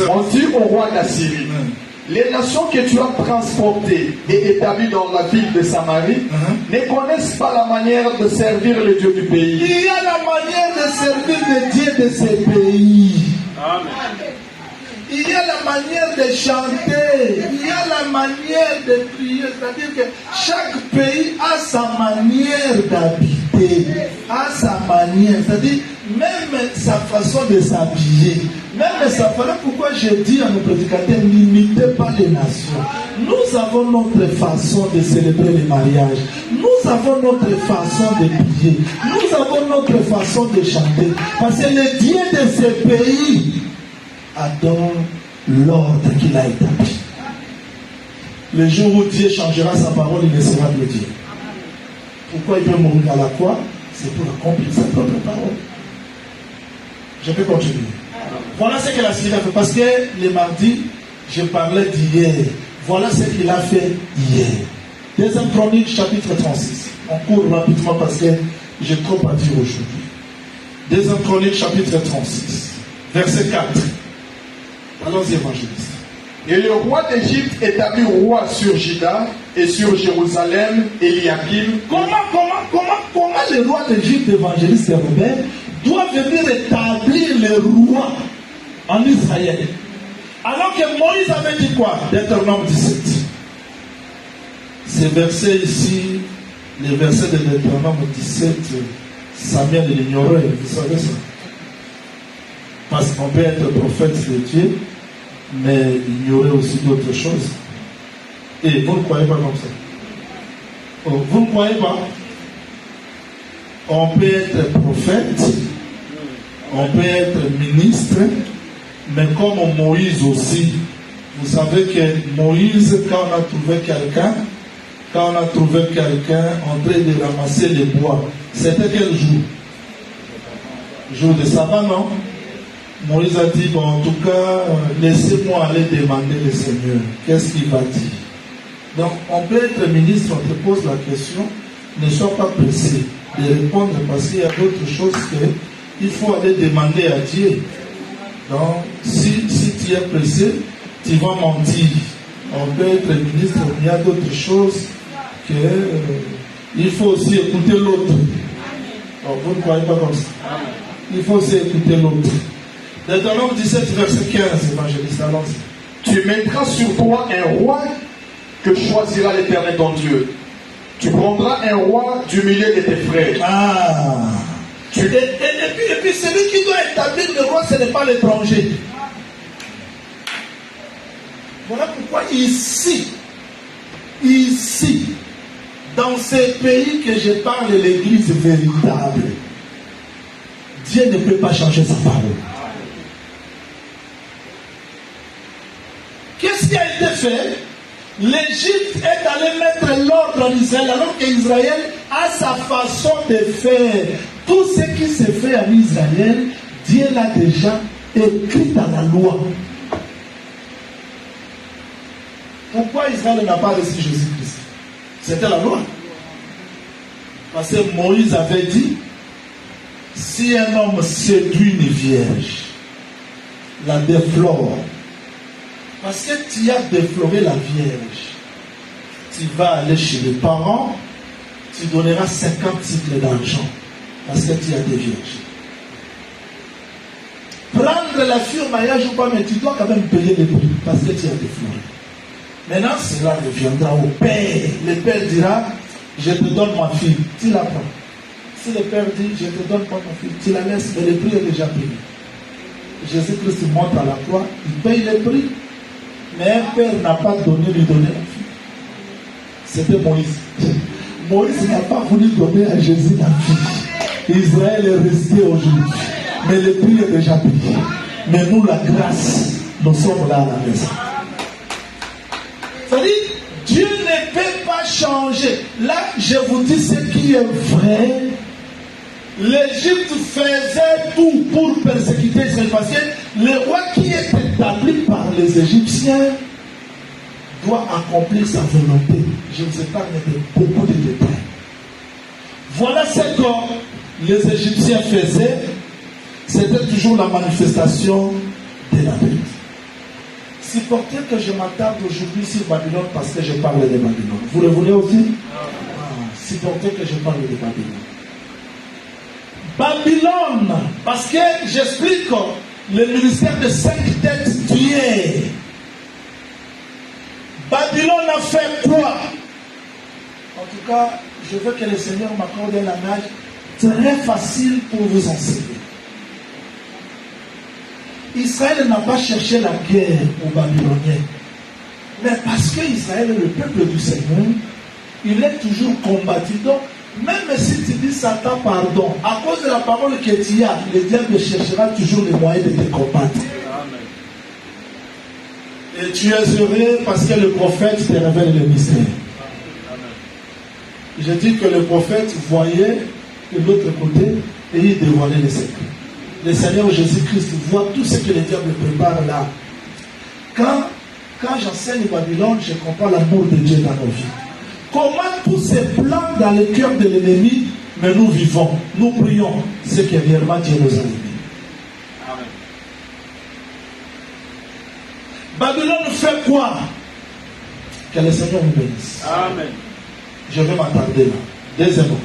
On dit au roi d'Assyrie, les nations que tu as transportées et établies dans la ville de Samarie ne connaissent pas la manière de servir les dieux du pays. Il y a la manière de servir les dieux de ces pays. Amen. Il y a la manière de chanter, il y a la manière de prier, c'est-à-dire que chaque pays a sa manière d'habiter, a sa manière, c'est-à-dire même sa façon de s'habiller, même sa façon. Pourquoi je dis à nos prédicateurs, n'imitez pas les nations. Nous avons notre façon de célébrer les mariages, nous avons notre façon de prier, nous avons notre façon de chanter, parce que les dieux de ces pays adore l'ordre qu'il a établi. Le jour où Dieu changera sa parole, il ne sera plus Dieu. Pourquoi il veut mourir à la croix? C'est pour accomplir sa propre parole. Je peux continuer. Voilà ce que la Syrie a fait. Parce que le mardi, je parlais d'hier. Voilà ce qu'il a fait hier. 2 Chroniques, chapitre 36. On court rapidement parce que j'ai trop à dire aujourd'hui. 2 Chroniques, chapitre 36. Verset 4. Allons-y, évangéliste. Et le roi d'Égypte établit roi sur Juda et sur Jérusalem, Eliakim. Comment le roi d'Égypte, évangéliste et rebelle, doit venir établir le roi en Israël? Alors que Moïse avait dit quoi? Deutéronome 17. Ces versets ici, les versets de Deutéronome 17, Samuel l'ignorait, vous savez ça. Parce qu'on peut être prophète de Dieu, mais ignorer aussi d'autres choses. Et vous ne croyez pas comme ça? Oh, vous ne croyez pas? On peut être prophète, on peut être ministre, mais comme Moïse aussi. Vous savez que Moïse, quand on a trouvé quelqu'un en train de ramasser les bois, c'était quel jour? Jour de sabbat, non? Moïse a dit, bon, en tout cas, laissez-moi aller demander le Seigneur. Qu'est-ce qu'il va dire? Donc, on peut être ministre, on te pose la question, ne sois pas pressé de répondre parce qu'il y a d'autres choses qu'il faut aller demander à Dieu. Donc, si tu es pressé, tu vas mentir. On peut être ministre, mais il y a d'autres choses que il faut aussi écouter l'autre. Donc, vous ne croyez pas comme ça? Il faut aussi écouter l'autre. Deutéronome 17, verset 15, évangéliste, allons-y. Tu mettras sur toi un roi que choisira l'Éternel ton Dieu. Tu prendras un roi du milieu de tes frères. Et puis celui qui doit établir le roi, ce n'est pas l'étranger. Voilà pourquoi ici, dans ces pays que je parle, l'église véritable, Dieu ne peut pas changer sa parole. Qu'est-ce qui a été fait? L'Égypte est allée mettre l'ordre en Israël, alors qu'Israël a sa façon de faire. Tout ce qui se fait en Israël, Dieu l'a déjà écrit dans la loi. Pourquoi Israël n'a pas reçu Jésus-Christ? C'était la loi. Parce que Moïse avait dit, si un homme séduit une vierge, la déflore, parce que tu as défloré la vierge, tu vas aller chez les parents, tu donneras 50 cycles d'argent, parce que tu as des vierges. Prendre la fille au mariage ou pas, mais tu dois quand même payer le prix, parce que tu as défloré. Maintenant, cela reviendra au père. Le père dira, je te donne ma fille, tu la prends. Si le père dit, je te donne pas ma fille, tu la laisses, mais le prix est déjà payé. Jésus-Christ monte à la croix, il paye le prix. Mais un père n'a pas lui donner la fille. C'était Moïse. Moïse n'a pas voulu donner à Jésus la fille. Israël est resté aujourd'hui. Mais le prix est déjà payé. Mais nous, la grâce, nous sommes là à la maison. C'est-à-dire, Dieu ne peut pas changer. Là, je vous dis ce qui est vrai. L'Égypte faisait tout pour persécuter Israël parce que le roi qui est établi par les Égyptiens doit accomplir sa volonté. Je vous épargne beaucoup de détails. Voilà ce que les Égyptiens faisaient. C'était toujours la manifestation de la bête. Supportez que je m'attarde aujourd'hui sur Babylone parce que je parle de Babylone. Vous le voulez aussi? Supportez que je parle de Babylone. Babylone, parce que j'explique le ministère de 5 têtes tuées. Babylone a fait quoi? En tout cas, je veux que le Seigneur m'accorde un langage très facile pour vous enseigner. Israël n'a pas cherché la guerre aux Babyloniens. Mais parce que Israël est le peuple du Seigneur, il est toujours combattu. Donc, même si tu dis Satan pardon, à cause de la parole que tu as, le diable cherchera toujours les moyens de te combattre. Amen. Et tu es heureux parce que le prophète te révèle le mystère. Amen. Je dis que le prophète voyait de l'autre côté et il dévoilait les secrets. Le Seigneur Jésus-Christ voit tout ce que le diable prépare là. Quand j'enseigne Babylone, je comprends l'amour de Dieu dans nos vies. Comment tous ces plans dans le cœur de l'ennemi, mais nous vivons, nous prions, c'est que réellement Dieu nous a aimés. Babylone fait quoi? Que le Seigneur nous bénisse. Amen. Je vais m'attarder là. Deuxième point.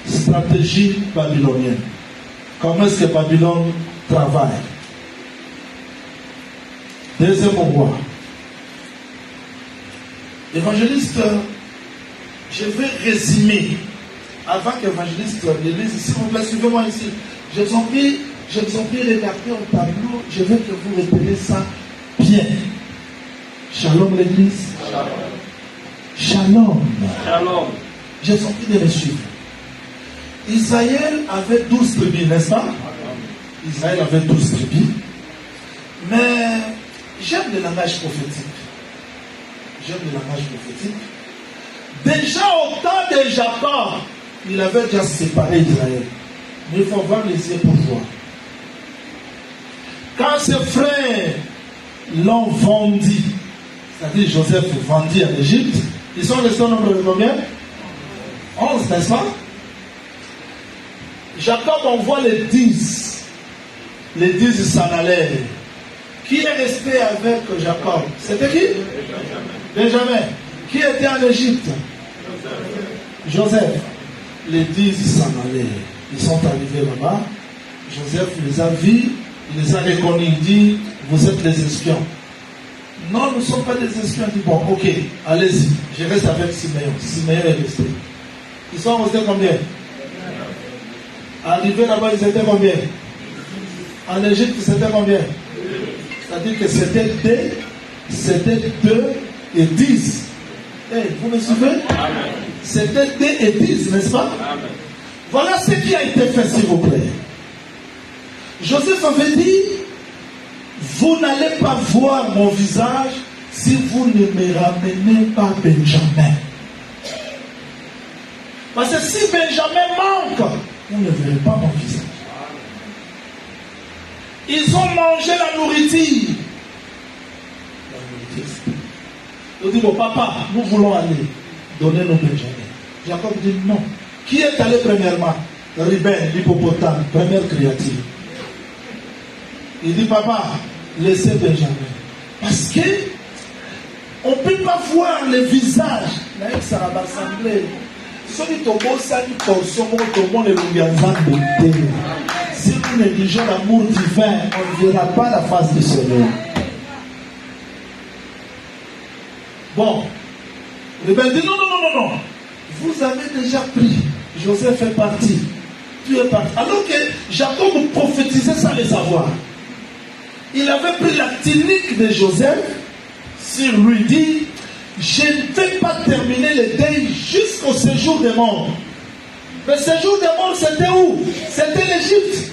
Stratégie babylonienne. Comment est-ce que Babylone travaille? Deuxième roi. Évangéliste, je vais résumer. Avant qu'évangéliste le lise, s'il vous plaît, suivez-moi ici. Je vous en prie, regardez au tableau. Je veux que vous reprenez ça bien. Shalom l'église. Shalom. Shalom. Je vous en prie de me suivre. Israël avait 12 tribus, n'est-ce pas? Israël avait 12 tribus. Mais j'aime le langage prophétique. Déjà au temps de Jacob, il avait déjà séparé Israël. Mais il faut voir les yeux pour voir. Quand ses frères l'ont vendu, c'est-à-dire Joseph vendit en Égypte, ils sont restés au nombre de combien? 11, n'est-ce pas? Jacob envoie les 10. Les 10 s'en allèrent. Qui est resté avec Jacob? C'était qui? Benjamin. Qui était en Égypte? Joseph. Les 10 s'en allèrent. Ils sont arrivés là-bas. Joseph les a vus. Il les a reconnus. Il dit, vous êtes des espions. Non, nous ne sommes pas des espions. Il dit, bon, ok, allez-y. Je reste avec Siméon. Siméon est resté. Ils sont restés combien? Arrivés là-bas, ils étaient combien? En Égypte, c'était combien? C'est-à-dire que c'était 2 et 10. Hey, vous me suivez? Amen. C'était 2 et 10, n'est-ce pas? Amen. Voilà ce qui a été fait, s'il vous plaît. Joseph avait dit, vous n'allez pas voir mon visage si vous ne me ramenez pas Benjamin. Parce que si Benjamin manque, vous ne verrez pas mon visage. Ils ont mangé la nourriture. Ils ont dit, bon papa, nous voulons aller. Donnez-nous Benjamin. Jacob dit non. Qui est allé premièrement? Ruben, l'hippopotame, première créature. Il dit, papa, laissez Benjamin. Parce que on ne peut pas voir le visage. Ça va rassembler. Si nous négligeons l'amour divin, on ne verra pas la face du Seigneur. Bon, Ruben dit non. Vous avez déjà pris. Joseph est parti. Tu es parti. Alors que Jacob prophétisait sans le savoir. Il avait pris la tunique de Joseph sur lui dit, je ne vais pas terminer le deuil jusqu'au séjour des morts. Le séjour des morts, c'était où? C'était l'Égypte.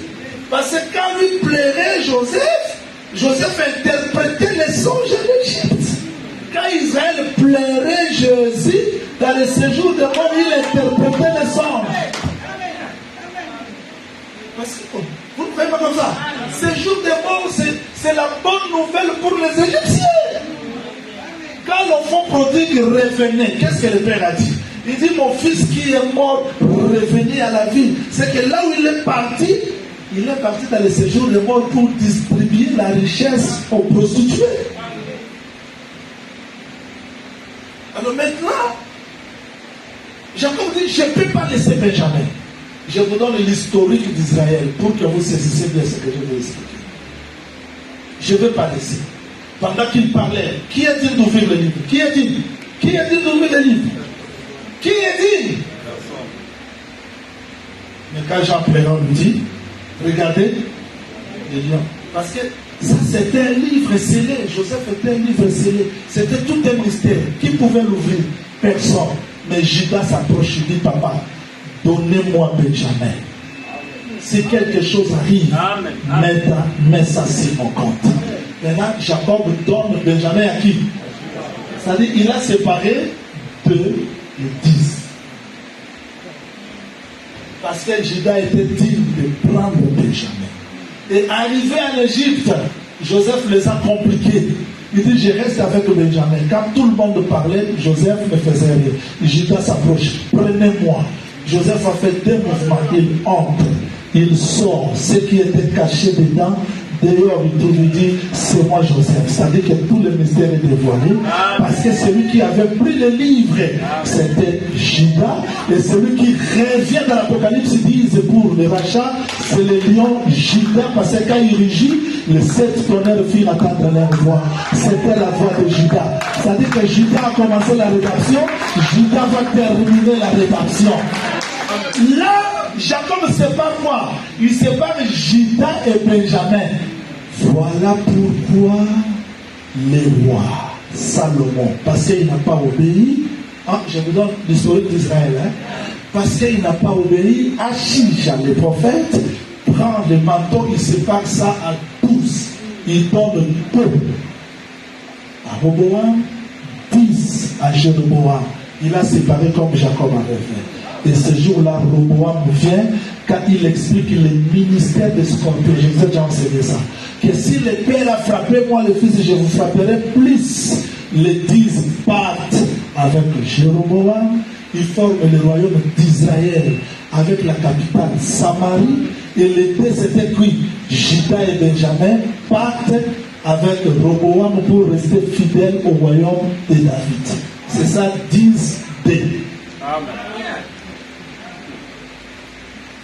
Parce que quand lui plairait Joseph interprétait les songes de l'Égypte. Quand Israël plairait Jésus, dans le séjour des morts, il interprétait les songes. Parce que, vous ne voyez pas comme ça? Séjour des morts, c'est la bonne nouvelle pour les Égyptiens. Quand l'enfant prodigue revenait, qu'est-ce que le père a dit? Il dit, mon fils qui est mort revenait à la vie. C'est que là où il est parti dans le séjour des morts pour distribuer la richesse aux prostituées. Alors maintenant, Jacob dit, je ne peux pas laisser Benjamin. Je vous donne l'historique d'Israël pour que vous saisissiez bien ce que je vais expliquer. Je ne vais pas laisser. Pendant qu'il parlait, qui a dit d'ouvrir le livre? Qui a dit d'ouvrir le livre? Qui a dit? Mais quand Jean Pléron lui dit, regardez les lions. Parce que ça c'était un livre scellé. Joseph était un livre scellé. C'était tout un mystère. Qui pouvait l'ouvrir? Personne. Mais Judas s'approche et dit, papa, donnez-moi Benjamin. Si quelque chose arrive, mets ça sur mon compte. Maintenant, Jacob donne Benjamin à qui? C'est-à-dire, il a séparé 2 et 10. Parce que Judas était digne de prendre Benjamin. Et arrivé en Égypte, Joseph les a compliqués. Il dit, je reste avec Benjamin. Quand tout le monde parlait, Joseph ne faisait rien. Judas s'approche. Prenez-moi. Joseph a fait 2 mouvements. Il entre. Il sort. Ce qui était caché dedans dehors, il lui dit, c'est moi Joseph. C'est-à-dire que tout le mystère est dévoilé. Parce que celui qui avait pris le livre, c'était Judas. Et celui qui revient dans l'Apocalypse dit, pour le rachat, c'est le lion Judas. Parce que quand il rugit, les 7 tonnerres firent attendre leur voix. C'était la voix de Judas. C'est-à-dire que Judas a commencé la rédaction, Judas va terminer la rédaction. Là, Jacob ne sépare quoi? Il sépare Judas et Benjamin. Voilà pourquoi les rois, Salomon, parce qu'il n'a pas obéi, je vous donne l'historique d'Israël, parce qu'il n'a pas obéi, Achija, le prophète, prend le manteau, il sépare ça à 12. Il donne peu à Roboam, 10 à Jéroboam. Il a séparé comme Jacob avait fait. Et ce jour-là, Roboam vient quand il explique le ministère de scorpion. Je vous ai déjà enseigné ça. Que si le père a frappé moi, le fils, je vous frapperai plus. Les 10 partent avec Jéroboam. Ils forment le royaume d'Israël avec la capitale Samarie. Et les deux s'étaient cuits. Judas et Benjamin partent avec Roboam pour rester fidèles au royaume de David. C'est ça, 10D. Amen.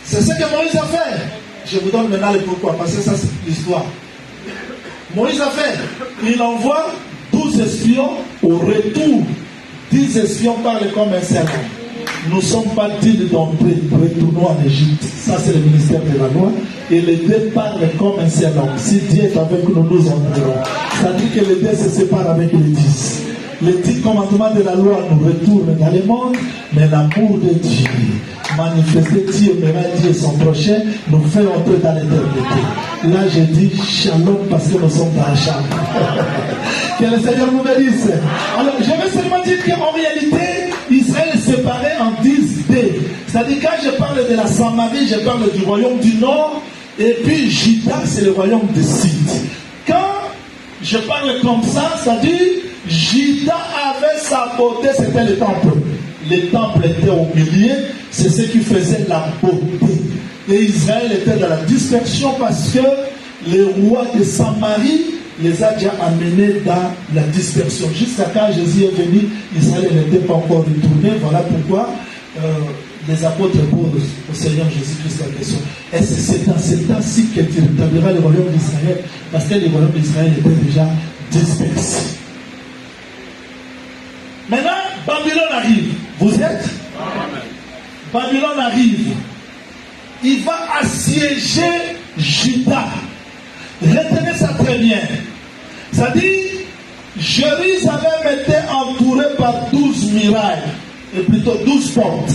C'est ce que Moïse a fait. Je vous donne maintenant le pourquoi, parce que ça c'est l'histoire. Moïse a fait. Il envoie 12 espions au retour. 10 espions parlent comme un seul homme. Nous ne sommes pas dignes d'entrer, retournons en Égypte. Ça c'est le ministère de la loi. Et les deux parlent comme un seul homme. Si Dieu est avec nous, nous entrerons. Ça dit que les deux se séparent avec les 10. Les 10 commandements de la loi nous retournent dans le monde, mais l'amour de Dieu, manifester Dieu, Dieu son prochain, nous fait entrer dans l'éternité. Là, je dis shalom parce que nous sommes dans la chambre. Que le Seigneur nous bénisse. Alors, je vais seulement dire qu'en réalité, Israël est séparé en 10D. C'est-à-dire, quand je parle de la Samarie, je parle du royaume du Nord, et puis Juda, c'est le royaume du Sud. Quand je parle comme ça, c'est-à-dire, Juda avait sa beauté, c'était le temple. Le temple était au milieu, c'est ce qui faisait la beauté. Et Israël était dans la dispersion parce que les rois de Samarie les a déjà amenés dans la dispersion. Jusqu'à quand Jésus est venu, Israël n'était pas encore retourné. Voilà pourquoi les apôtres posent au Seigneur Jésus-Christ la question. Est-ce que c'est dans ce temps-ci que tu rétabliras le royaume d'Israël? Parce que le royaume d'Israël était déjà dispersé. Maintenant, Babylone arrive. Vous êtes? Amen. Babylone arrive. Il va assiéger Juda. Retenez ça très bien. Ça dit, Jérusalem était entourée par 12 murailles, et plutôt 12 portes.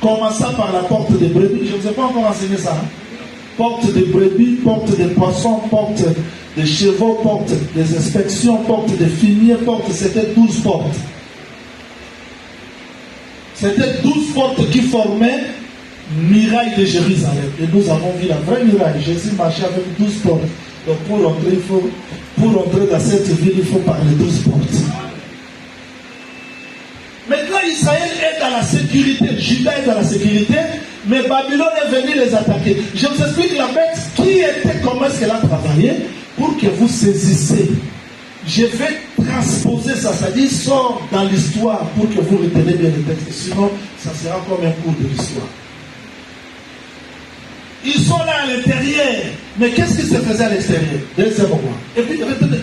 Commençant par la porte des brebis. Je ne vous ai pas encore enseigné ça. Porte des brebis, porte des poissons, porte des chevaux, porte des inspections, porte des fumiers, porte, c'était 12 portes. C'était 12 portes qui formaient muraille de Jérusalem. Et nous avons vu la vraie muraille. Jésus marchait avec 12 portes. Donc pour entrer dans cette ville, il faut parler 12 portes. Maintenant, Israël est dans la sécurité. Juda est dans la sécurité. Mais Babylone est venu les attaquer. Je vous explique la bête qui était, comment est-ce qu'elle a travaillé pour que vous saisissez. Je vais transposer ça, c'est-à-dire sort dans l'histoire pour que vous retenez bien le texte. Sinon, ça sera comme un cours de l'histoire. Ils sont là à l'intérieur. Mais qu'est-ce qui se faisait à l'extérieur? Deuxième roi. Et puis, retenez.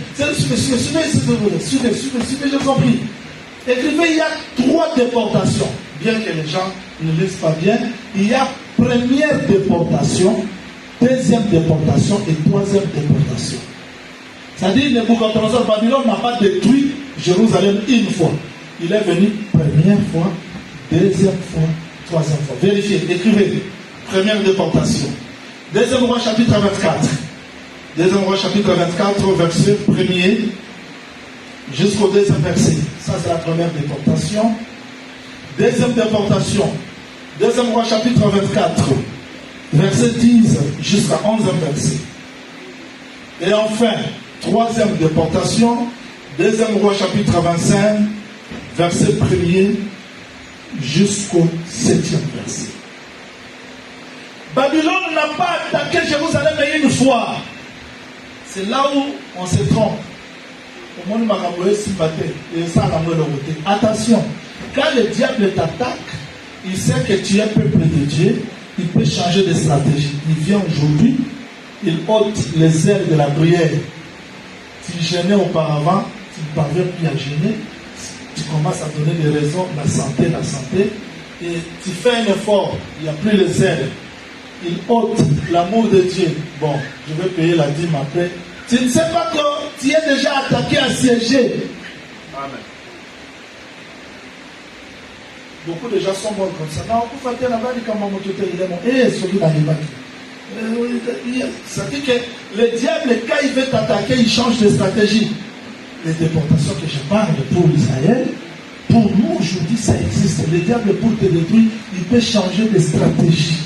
Suivez, je vous en prie. Écrivez, il y a 3 déportations. Bien que les gens ne lisent pas bien. Il y a première déportation, deuxième déportation et troisième déportation. C'est-à-dire, Nebuchadnezzar, Babylone n'a pas détruit Jérusalem une fois. Il est venu première fois, deuxième fois, troisième fois. Vérifiez, écrivez. Première déportation. Deuxième roi chapitre 24. Deuxième roi chapitre 24, verset 1er jusqu'au deuxième verset. Ça, c'est la première déportation. Deuxième déportation. Deuxième roi chapitre 24, verset 10 jusqu'à 11e verset. Et enfin, troisième déportation. Deuxième roi chapitre 25, verset 1er jusqu'au 7e verset. Babylone n'a pas attaqué Jérusalem une fois. C'est là où on se trompe. Attention, quand le diable t'attaque, il sait que tu es peuple de Dieu, il peut changer de stratégie. Il vient aujourd'hui, il ôte les ailes de la prière. Tu gênais auparavant, tu ne parviens plus à gêner, tu commences à donner des raisons, la santé, et tu fais un effort, il n'y a plus les ailes. Il ôte l'amour de Dieu. Bon, je vais payer la dîme après. Tu ne sais pas que tu es déjà attaqué, assiégé. Amen. Beaucoup de gens sont morts comme ça. Non, vous faites la vague comme mon tuteur, il est mort. Et celui dans les bacs. Ça dit que le diable, quand il veut t'attaquer, il change de stratégie. Les déportations que je parle pour Israël, pour nous aujourd'hui, ça existe. Le diable, pour te détruire, il peut changer de stratégie.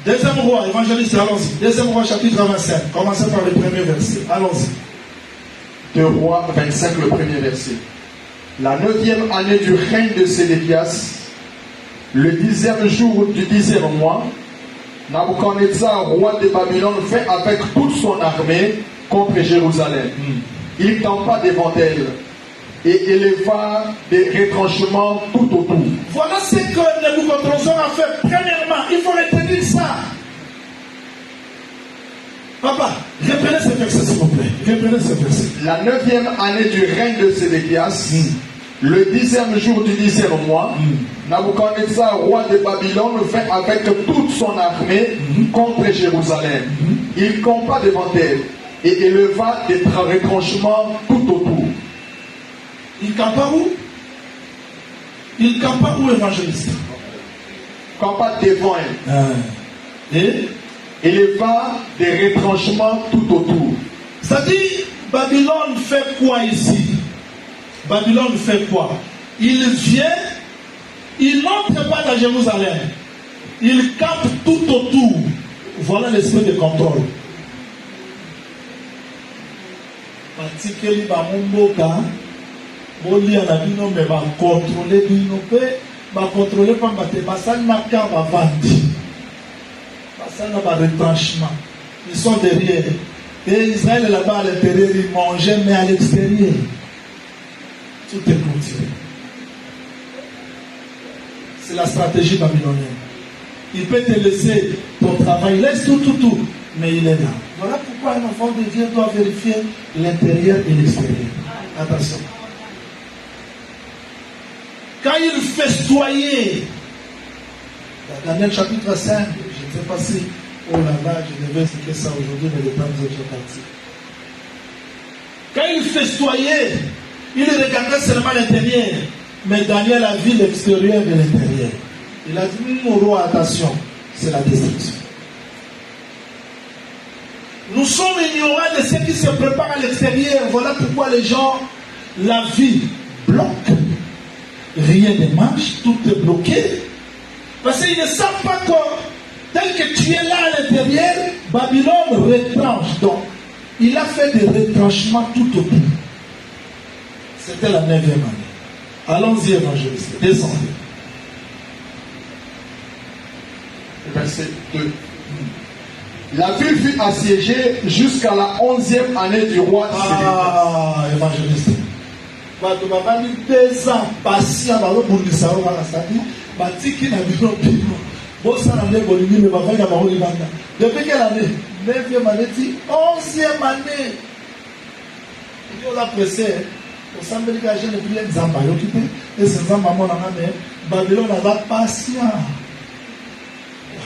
Deuxième roi, évangéliste, allons-y. Deuxième roi, chapitre 25. Commencez par le premier verset. Allons-y. 2 Rois 25, le premier verset. La 9e année du règne de Sédéchias, le 10e jour du 10e mois, Nabuchodonosor, roi de Babylone, fait avec toute son armée contre Jérusalem. Il campa devant elle et éleva des retranchements tout autour. Voilà ce que Nabuchodonosor a fait. Premièrement, il faut retenir ça. Papa, reprenez ce verset s'il vous plaît. Reprenez ce verset. La 9e année du règne de Sédéchias, le 10e jour du 10e mois, Nabuchodonosor, roi de Babylone, vint avec toute son armée contre Jérusalem. Il campa devant elle et éleva des retranchements tout autour. Il campa où? Il campa où, évangéliste? Campa devant elle. Et éleva des retranchements tout autour. C'est-à-dire, Babylone fait quoi ici? Babylone fait quoi? Il vient, il n'entre pas dans Jérusalem. Il campe tout autour. Voilà l'esprit de contrôle. Patikeli ba mumboka, boli anabino me ba contrôler bino pe, ba contrôler pas bate basal na ka ba vandi. Basal na ba retranchement. Ils sont derrière. Et Israël est là-bas à l'intérieur, ils mangeaient, mais à l'extérieur, tout est clôturé. C'est la stratégie babylonienne. Il peut te laisser ton travail, laisse tout, mais il est là. Voilà pourquoi un enfant de Dieu doit vérifier l'intérieur et l'extérieur. Attention. Quand il festoyait, dans Daniel chapitre 5, je ne sais pas si, oh là là, je devais expliquer ça aujourd'hui, mais le temps nous est parti. Quand il festoyait, il regardait seulement l'intérieur, mais Daniel a vu l'extérieur de l'intérieur. Il a dit, mon roi, attention, c'est la destruction. Nous sommes ignorants de ce qui se prépare à l'extérieur. Voilà pourquoi les gens, la vie bloque. Rien ne marche, tout est bloqué. Parce qu'ils ne savent pas que, tel que tu es là à l'intérieur, Babylone retranche. Donc, il a fait des retranchements tout autour. C'était la 9e année. Allons-y, évangéliste, descendez. Verset 2. La ville fut assiégée jusqu'à la 11e année du roi Sédéchias. Ah, évangéliste. Bato babali 2 ans patient ba bundisa ba kasadi batiki na bino bino. Bossa na le bolingi me bavanga ba holi banda. Depuis quelle année? 9e année, 11e année. Il y a pressé. Au samedi que j'ai le prière Zamba yokipe et c'est Zamba mon amane Babylone a patient.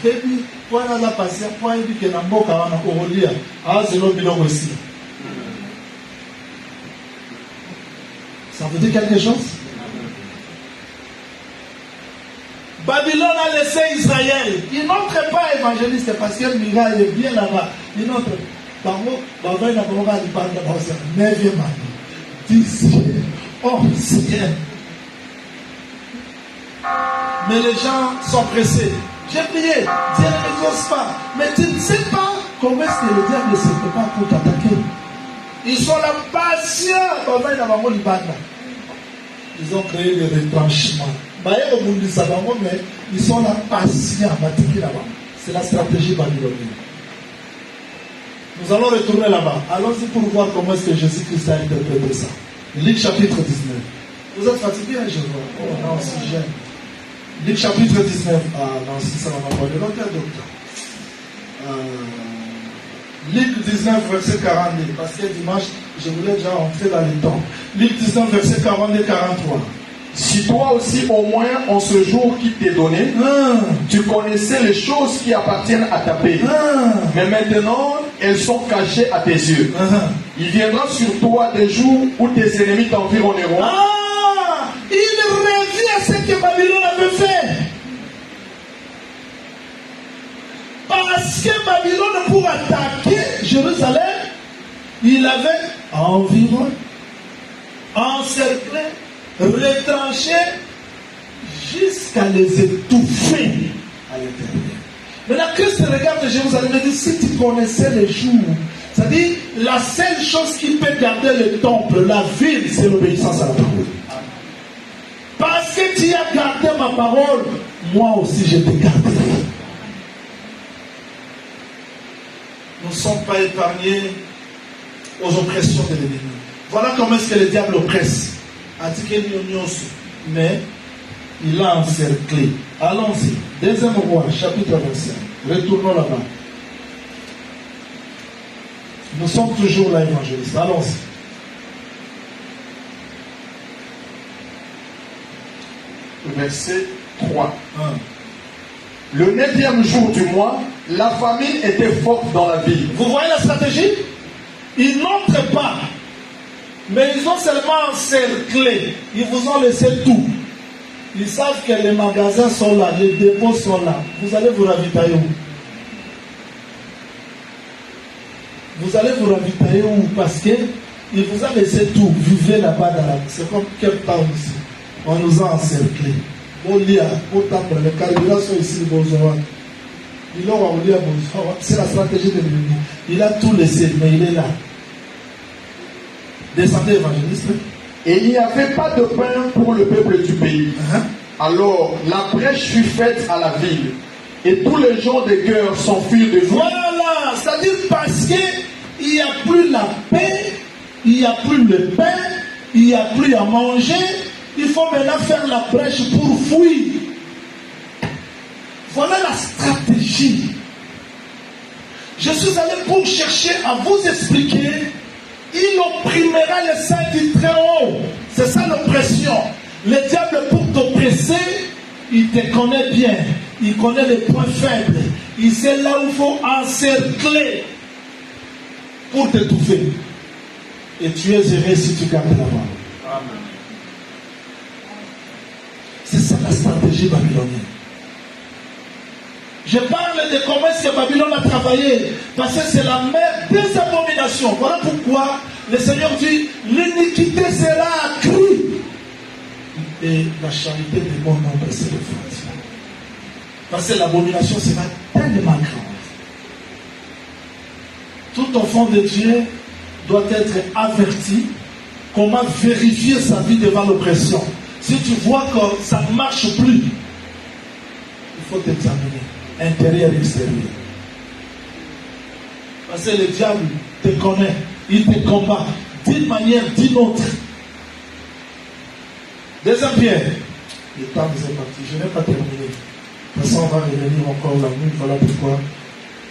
Et puis, pour la patience, pour éviter que la mboka wana kolia, ah c'est le biloko aussi. Ça veut dire quelque chose? Babylone a laissé Israël. Il n'entre pas évangéliste parce que Mira est bien là-bas. Il n'entre pas. Baba n'a pas encore dit par la 9e année, 10e, 11e. Mais les gens sont pressés. J'ai prié, Dieu ne m'exauce pas. Mais tu ne sais pas comment est-ce que le diable se prépare pour t'attaquer. Ils sont là patients. Ils ont créé des retranchements. Ils sont là patients. C'est la stratégie babylonienne. Nous allons retourner là-bas. Allons-y pour voir comment est-ce que Jésus-Christ a interprété ça. Luc chapitre 19. Vous êtes fatigué, je vois. Oh non, si j'aime. Luc chapitre 19. Ah non, si ça va m'envoyer l'autre docteur. Luc 19, verset 42. Parce que dimanche, je voulais déjà entrer dans les temps. Luc 19, verset 42-43. Si toi aussi, au moins en ce jour qui t'est donné, tu connaissais les choses qui appartiennent à ta paix. Mais maintenant, elles sont cachées à tes yeux. Il viendra sur toi des jours où tes ennemis t'environneront. Il revient à ce que Babylone avait fait. Parce que Babylone, pour attaquer Jérusalem, il avait environ, encerclé, retranché, jusqu'à les étouffer à l'intérieur. Maintenant, Christ regarde Jérusalem et dit, si tu connaissais les jours, c'est-à-dire, la seule chose qui peut garder le temple, la ville, c'est l'obéissance à la parole. Parce que tu as gardé ma parole, moi aussi je te garderai. Nous ne sommes pas épargnés aux oppressions de l'ennemi. Voilà comment est-ce que le diable oppresse. Mais il a encerclé. Allons-y. Deuxième roi, chapitre 25. Retournons là-bas. Nous sommes toujours là, évangéliste. Allons-y. Verset 3. Le 9e jour du mois, la famine était forte dans la ville. Vous voyez la stratégie? Ils n'entrent pas, mais ils ont seulement encerclé. Ils vous ont laissé tout. Ils savent que les magasins sont là, les dépôts sont là. Vous allez vous ravitailler où? Vous allez vous ravitailler où? Parce qu'il vous a laissé tout. Vivez là-bas dans la... C'est comme Cape Town ici. On nous a encerclés. Les carburants sont ici, c'est la stratégie de l'ennemi. Il a tout laissé, mais il est là. Descendez, évangéliste. Et il n'y avait pas de pain pour le peuple du pays. Alors la brèche fut faite à la ville. Et tous les gens de guerre s'enfuirent de vous. Voilà, c'est-à-dire parce qu'il n'y a plus la paix, il n'y a plus le pain, il n'y a plus à manger. Il faut maintenant faire la brèche pour fuir. Voilà la stratégie. Je suis allé pour chercher à vous expliquer. Il opprimera les saints du très haut. C'est ça l'oppression. Le diable, pour t'oppresser, il te connaît bien. Il connaît les points faibles. Il sait là où il faut encercler pour t'étouffer. Et tu es heureux si tu gardes la parole. Amen. C'est ça la stratégie babylonienne. Je parle de comment est-ce que Babylone a travaillé. Parce que c'est la mère des abominations. Voilà pourquoi le Seigneur dit, l'iniquité sera accrue. Et la charité de mon nombre c'est le frère. Parce que l'abomination sera tellement grande. Tout enfant de Dieu doit être averti comment vérifier sa vie devant l'oppression. Si tu vois que ça ne marche plus, il faut t'examiner, intérieur et extérieur. Parce que le diable te connaît, il te combat d'une manière, d'une autre. Deuxième Pierre, le temps nous est parti, je n'ai pas terminé. De toute façon, on va revenir encore la nuit, voilà pourquoi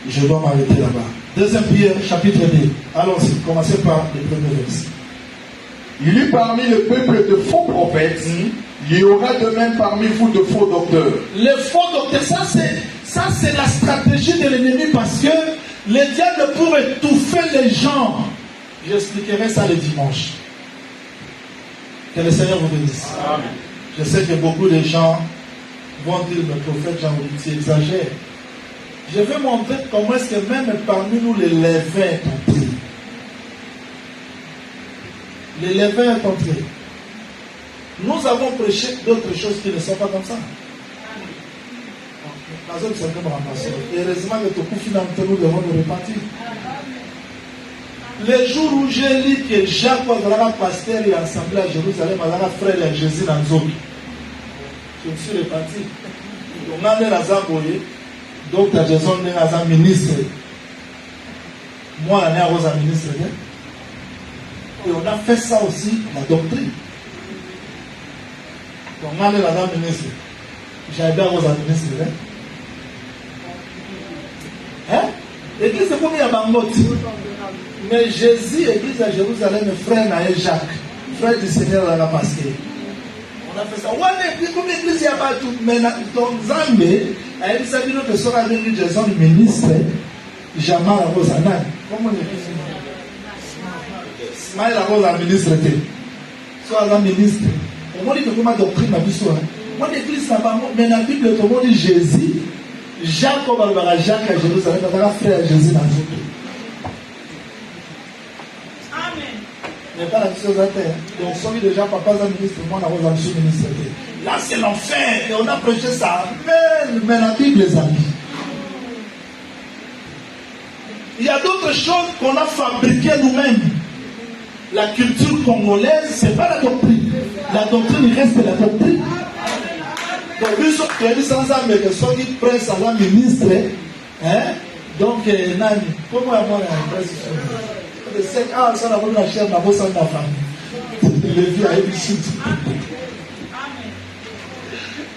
je dois m'arrêter là-bas. Deuxième Pierre, chapitre 2. Allons-y, commencez par les premiers versets. Il y eut parmi le peuple de faux prophètes, il y aura de même parmi vous de faux docteurs. Les faux docteurs, ça c'est la stratégie de l'ennemi parce que le diable pour étouffer les gens. J'expliquerai ça le dimanche. Que le Seigneur vous bénisse. Amen. Je sais que beaucoup de gens vont dire le prophète Jean-Olivier exagère. Je vais montrer comment est-ce que même parmi nous les levains est entré. Les levains est entré. Nous avons prêché d'autres choses qui ne sont pas comme ça. Heureusement que tout coup nous devons nous repartir. Le jour où j'ai lu que Jacques Ouadraga, pasteur et assemblée à Jérusalem, a frère et Jésus dans Zoki, je me suis reparti. Donc, on a Dr. Jason Nengaza, ministre. Moi, on est à Rosa ministre. Et on a fait ça aussi, la doctrine. Donc, on est la ministre. J'avais bien Rosa ministre. Hein? L'église, c'est comme il y a Bangote. Mais Jésus, l'église à Jérusalem, frère Naël Jacques, frère du Seigneur dans la masquée. On a fait ça. Ouais, mais comme l'église, il n'y a pas tout. Mais dans Zambé, à Elisabeth, que sera avec lui, Jason, le ministre, Jamal Rosanan. Comment on dit? Smile à Rosa, ministre. Soit la ministre. On m'a dit que comment doctrine m'a dit ça. Moi, l'église, ça va. Mais la Bible, tout le monde dit Jésus. Jacques, comme Jacques à Jérusalem, il y a un frère à Jésus dans le monde. Il n'y a pas la chose à terre. Donc, celui déjà, papa, un ministre, moi, on a reçu ministre. Là, c'est l'enfer. Et on a prêché ça. Amen. Mais la Bible, les amis. Il y a d'autres choses qu'on a fabriquées nous-mêmes. La culture congolaise, ce n'est pas la doctrine. La doctrine reste la doctrine. Donc, il y a dit sans âme que soit qui presse à la ministre. Hein? Donc, Nani, comment avoir la presse? Ah, ça n'a pas la chair, n'a pas ça de la famille. Le vieux a eu ici.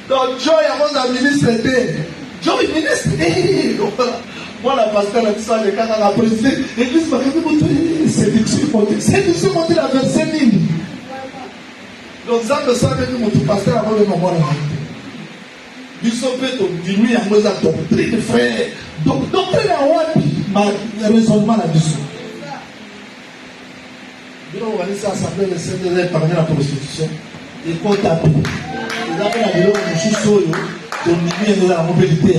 Donc, Joy avant la ministre était. Joy ministre. Moi, la pasteur a dit ça, les gars, dans la présidée. L'église m'a dit, c'est monté la verset ligne. Donc, ça me savait que mon pasteur avant le moment. Bishop dit lui, il y a une doctrine, frère. Donc, doctrine à Wapi, ma raisonnement là-dessus. Nous avons organisé l'Assemblée de Saint-Denis parmi la prostitution. Et qu'on tape. Nous avons la vidéo de Chousso, de la mobilité.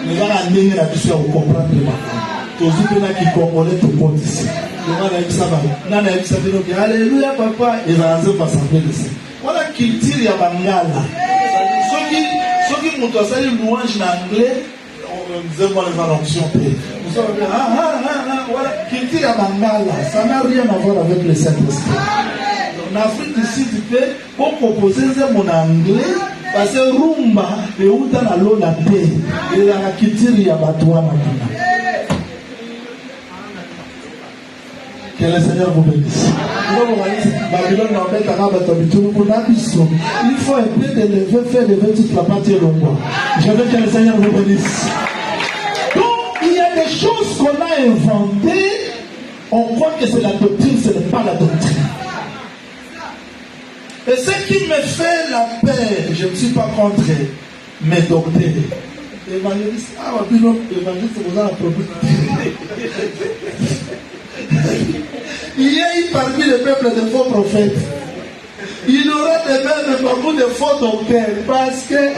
Nous avons amené la mission à comprendre les enfants. Tous ceux qui comprennent tout le monde ici. Nous avons dit ça. Nous avons dit ça. Alléluia, papa. Et nous avons l'Assemblée de Saint-Denis. Voilà qui tire ya Bangala. Ceux qui m'ont fait une louange en anglais, nous avons les annoncions. Nous avons dit, voilà, qui tire ya Bangala. Ça n'a rien à voir avec le Saint-Esprit. En Afrique du Sud, pour proposer mon anglais, parce que rumba, et où dans la loi la paix, et la qui tire ya Batouana. Que le Seigneur vous bénisse. Il faut un peu d'élever, faire lever toute la partie longue. Je veux que le Seigneur vous bénisse. Donc, il y a des choses qu'on a inventées. On croit que c'est la doctrine, ce n'est pas la doctrine. Et ce qui me fait la paix, je ne suis pas contre mes doctrines. Évangéliste, évangéliste, vous avez la propriété. Il y a eu parmi le peuple de faux prophètes. Il y aura des mêmes beaucoup de faux docteurs. Parce que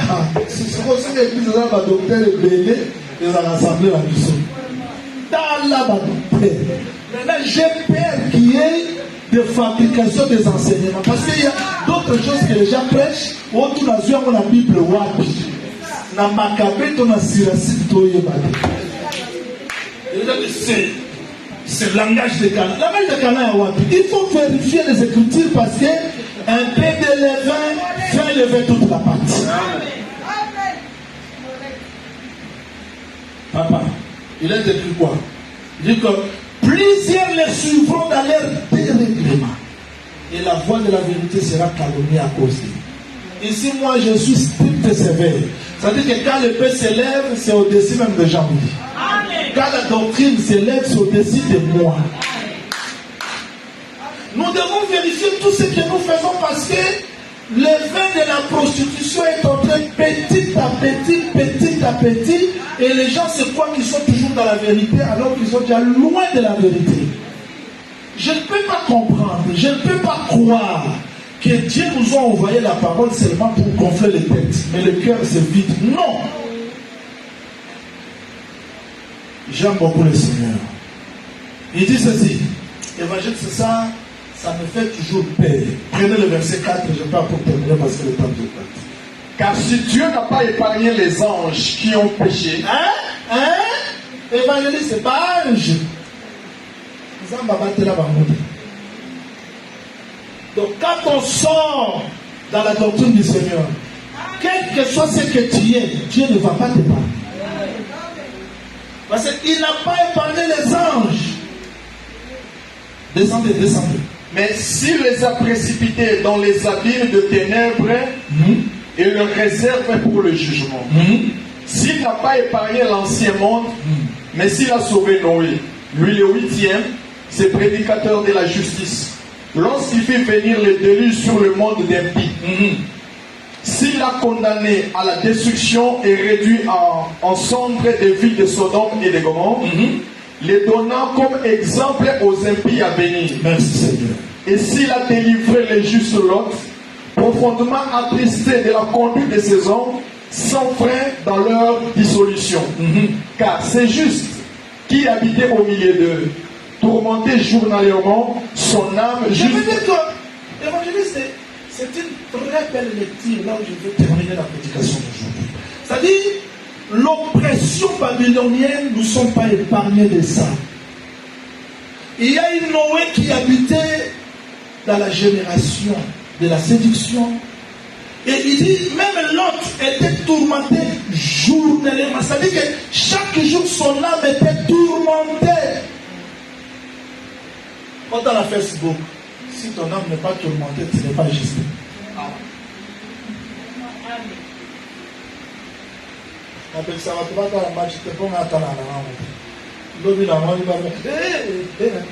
c'est pour ça que l'église a un docteur belé, ils ont rassemblé la mission. Dans la docteur. Maintenant, j'ai peur qu'il y ait de fabrication des enseignements. Parce qu'il y a d'autres choses que les gens prêchent. Autour de la Bible, wapi. Na Maccabée, on a Siracide, c'est le langage de Cana. Le langage de Cana est wapi. Il faut vérifier les Écritures parce que un peu de levain fait lever toute la partie. Papa, il a écrit quoi? Il dit que plusieurs les suivront dans leur dérèglement. Et la voix de la vérité sera calomniée à cause d'eux. Ici, moi, je suis strict et sévère. C'est-à-dire que quand le paix s'élève, c'est au-dessus même de Jean-Louis. Quand la doctrine s'élève, c'est au-dessus de moi. Nous devons vérifier tout ce que nous faisons parce que le vin de la prostitution est en train petit à petit, et les gens se croient qu'ils sont toujours dans la vérité alors qu'ils sont déjà loin de la vérité. Je ne peux pas comprendre, je ne peux pas croire que Dieu nous a envoyé la parole seulement pour gonfler les têtes, mais le cœur se vide. Non! J'aime beaucoup le Seigneur. Il dit ceci, évangile, c'est ça, ça me fait toujours peur. Prenez le verset 4, je ne vais pas pour terminer parce que le temps de part. Car si Dieu n'a pas épargné les anges qui ont péché, Évangéliste, c'est pas ange. Donc quand on sort dans la doctrine du Seigneur, quel que soit ce que tu es, Dieu ne va pas t'épargner. Parce qu'il n'a pas épargné les anges. Descendez, descendez. Mais s'il les a précipités dans les abîmes de ténèbres, il le réserve pour le jugement. S'il n'a pas épargné l'ancien monde, mais s'il a sauvé Noé, lui le 8e, c'est prédicateur de la justice. Lorsqu'il fait venir le déluge sur le monde d'impies, s'il a condamné à la destruction et réduit en cendres des villes de Sodome et de Gomorrhe, les donnant comme exemple aux impies à venir. Merci Seigneur. Et s'il a délivré les justes Lot, profondément attristé de la conduite de ces hommes, sans frein dans leur dissolution. Car c'est juste qui habitait au milieu d'eux, tourmenté journalièrement, son âme Je juste. veux dire que l'évangéliste, c'est une très belle lecture là où je vais terminer la prédication d'aujourd'hui. C'est-à-dire, l'oppression babylonienne, nous ne sommes pas épargnés de ça. Il y a une Noé qui habitait dans la génération de la séduction. Et il dit, même Lot était tourmenté journalièrement. C'est-à-dire que chaque jour, son âme était tourmentée. Quand on a Facebook, si ton âme n'est pas tourmentée, tu n'es pas juste. Avec ça, tu vas dans la match, tu te prends à ta main. L'homme, il a mangé, il va faire.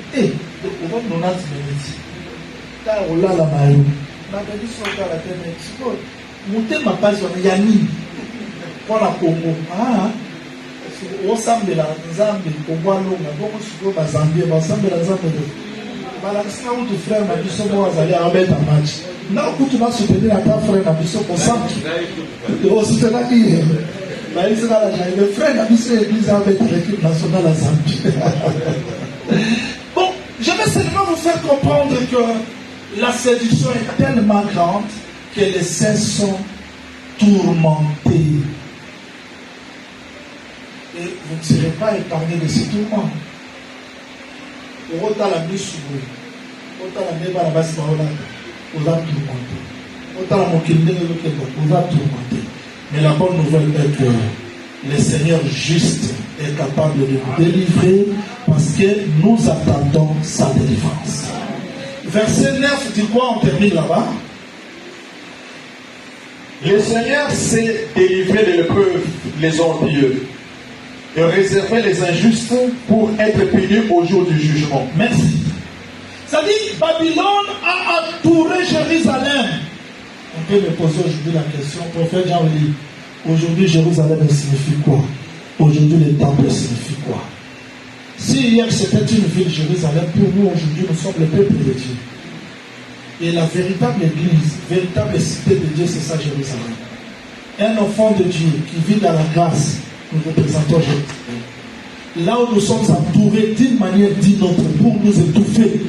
On va nous lancer minutes. Là, on l'a la maillot. On a dit sur la tête, mais tu peux. Monter ma page sur Yanni. Pour la Congo. Ah, au samedi, la Zambie, Congo, l'homme, beaucoup de choses, la Zambie, la Zambie, la Zambie. Balancer où tu frère m'a dit ce mot à aller à mettre un match. Là où tu vas soutenir à ta frère m'a dit ce qu'on sent. Tu vas soutenir qui le frère m'a dit ce l'église avec l'équipe nationale à Zambie. Bon, je vais seulement vous faire comprendre que la séduction est tellement grande que les saints sont tourmentés. Et vous ne serez pas épargnés de ces tourments. Autant la mise sous vous, autant la mise à la base, on va tourmenter. Autant la moquille, on va tourmenter. Mais la bonne nouvelle est que le Seigneur juste est capable de nous délivrer parce que nous attendons sa délivrance. Verset 9 dit quoi? On termine là-bas. Le Seigneur s'est délivré de l'épreuve les orgueilleux et réserver les injustes pour être punis au jour du jugement. Merci. Ça dit, Babylone a entouré Jérusalem. On peut me poser aujourd'hui la question, prophète Jean-Louis, aujourd'hui Jérusalem signifie quoi? Aujourd'hui le temple signifie quoi? Si hier c'était une ville, Jérusalem, pour nous aujourd'hui nous sommes le peuple de Dieu. Et la véritable église, véritable cité de Dieu, c'est ça Jérusalem. Un enfant de Dieu qui vit dans la grâce, nous représentons Jérusalem. Là où nous sommes entourés d'une manière ou d'une autre pour nous étouffer.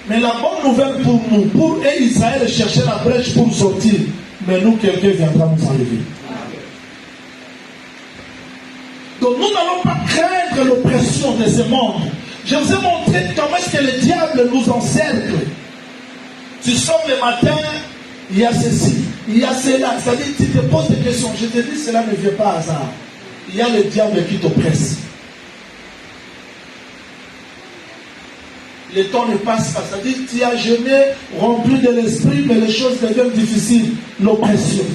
Mais la bonne nouvelle pour nous, pour Israël chercher la brèche pour sortir, mais nous, quelqu'un viendra nous enlever. Donc nous n'allons pas craindre l'oppression de ce monde. Je vous ai montré comment est-ce que le diable nous encercle. Tu sors le matin, il y a ceci, il y a cela. C'est-à-dire, tu te poses des questions. Je te dis, cela ne vient pas à hasard. Il y a le diable qui t'oppresse. Le temps ne passe pas. C'est-à-dire, tu as jeûné, rempli de l'esprit, mais les choses deviennent difficiles. L'oppression.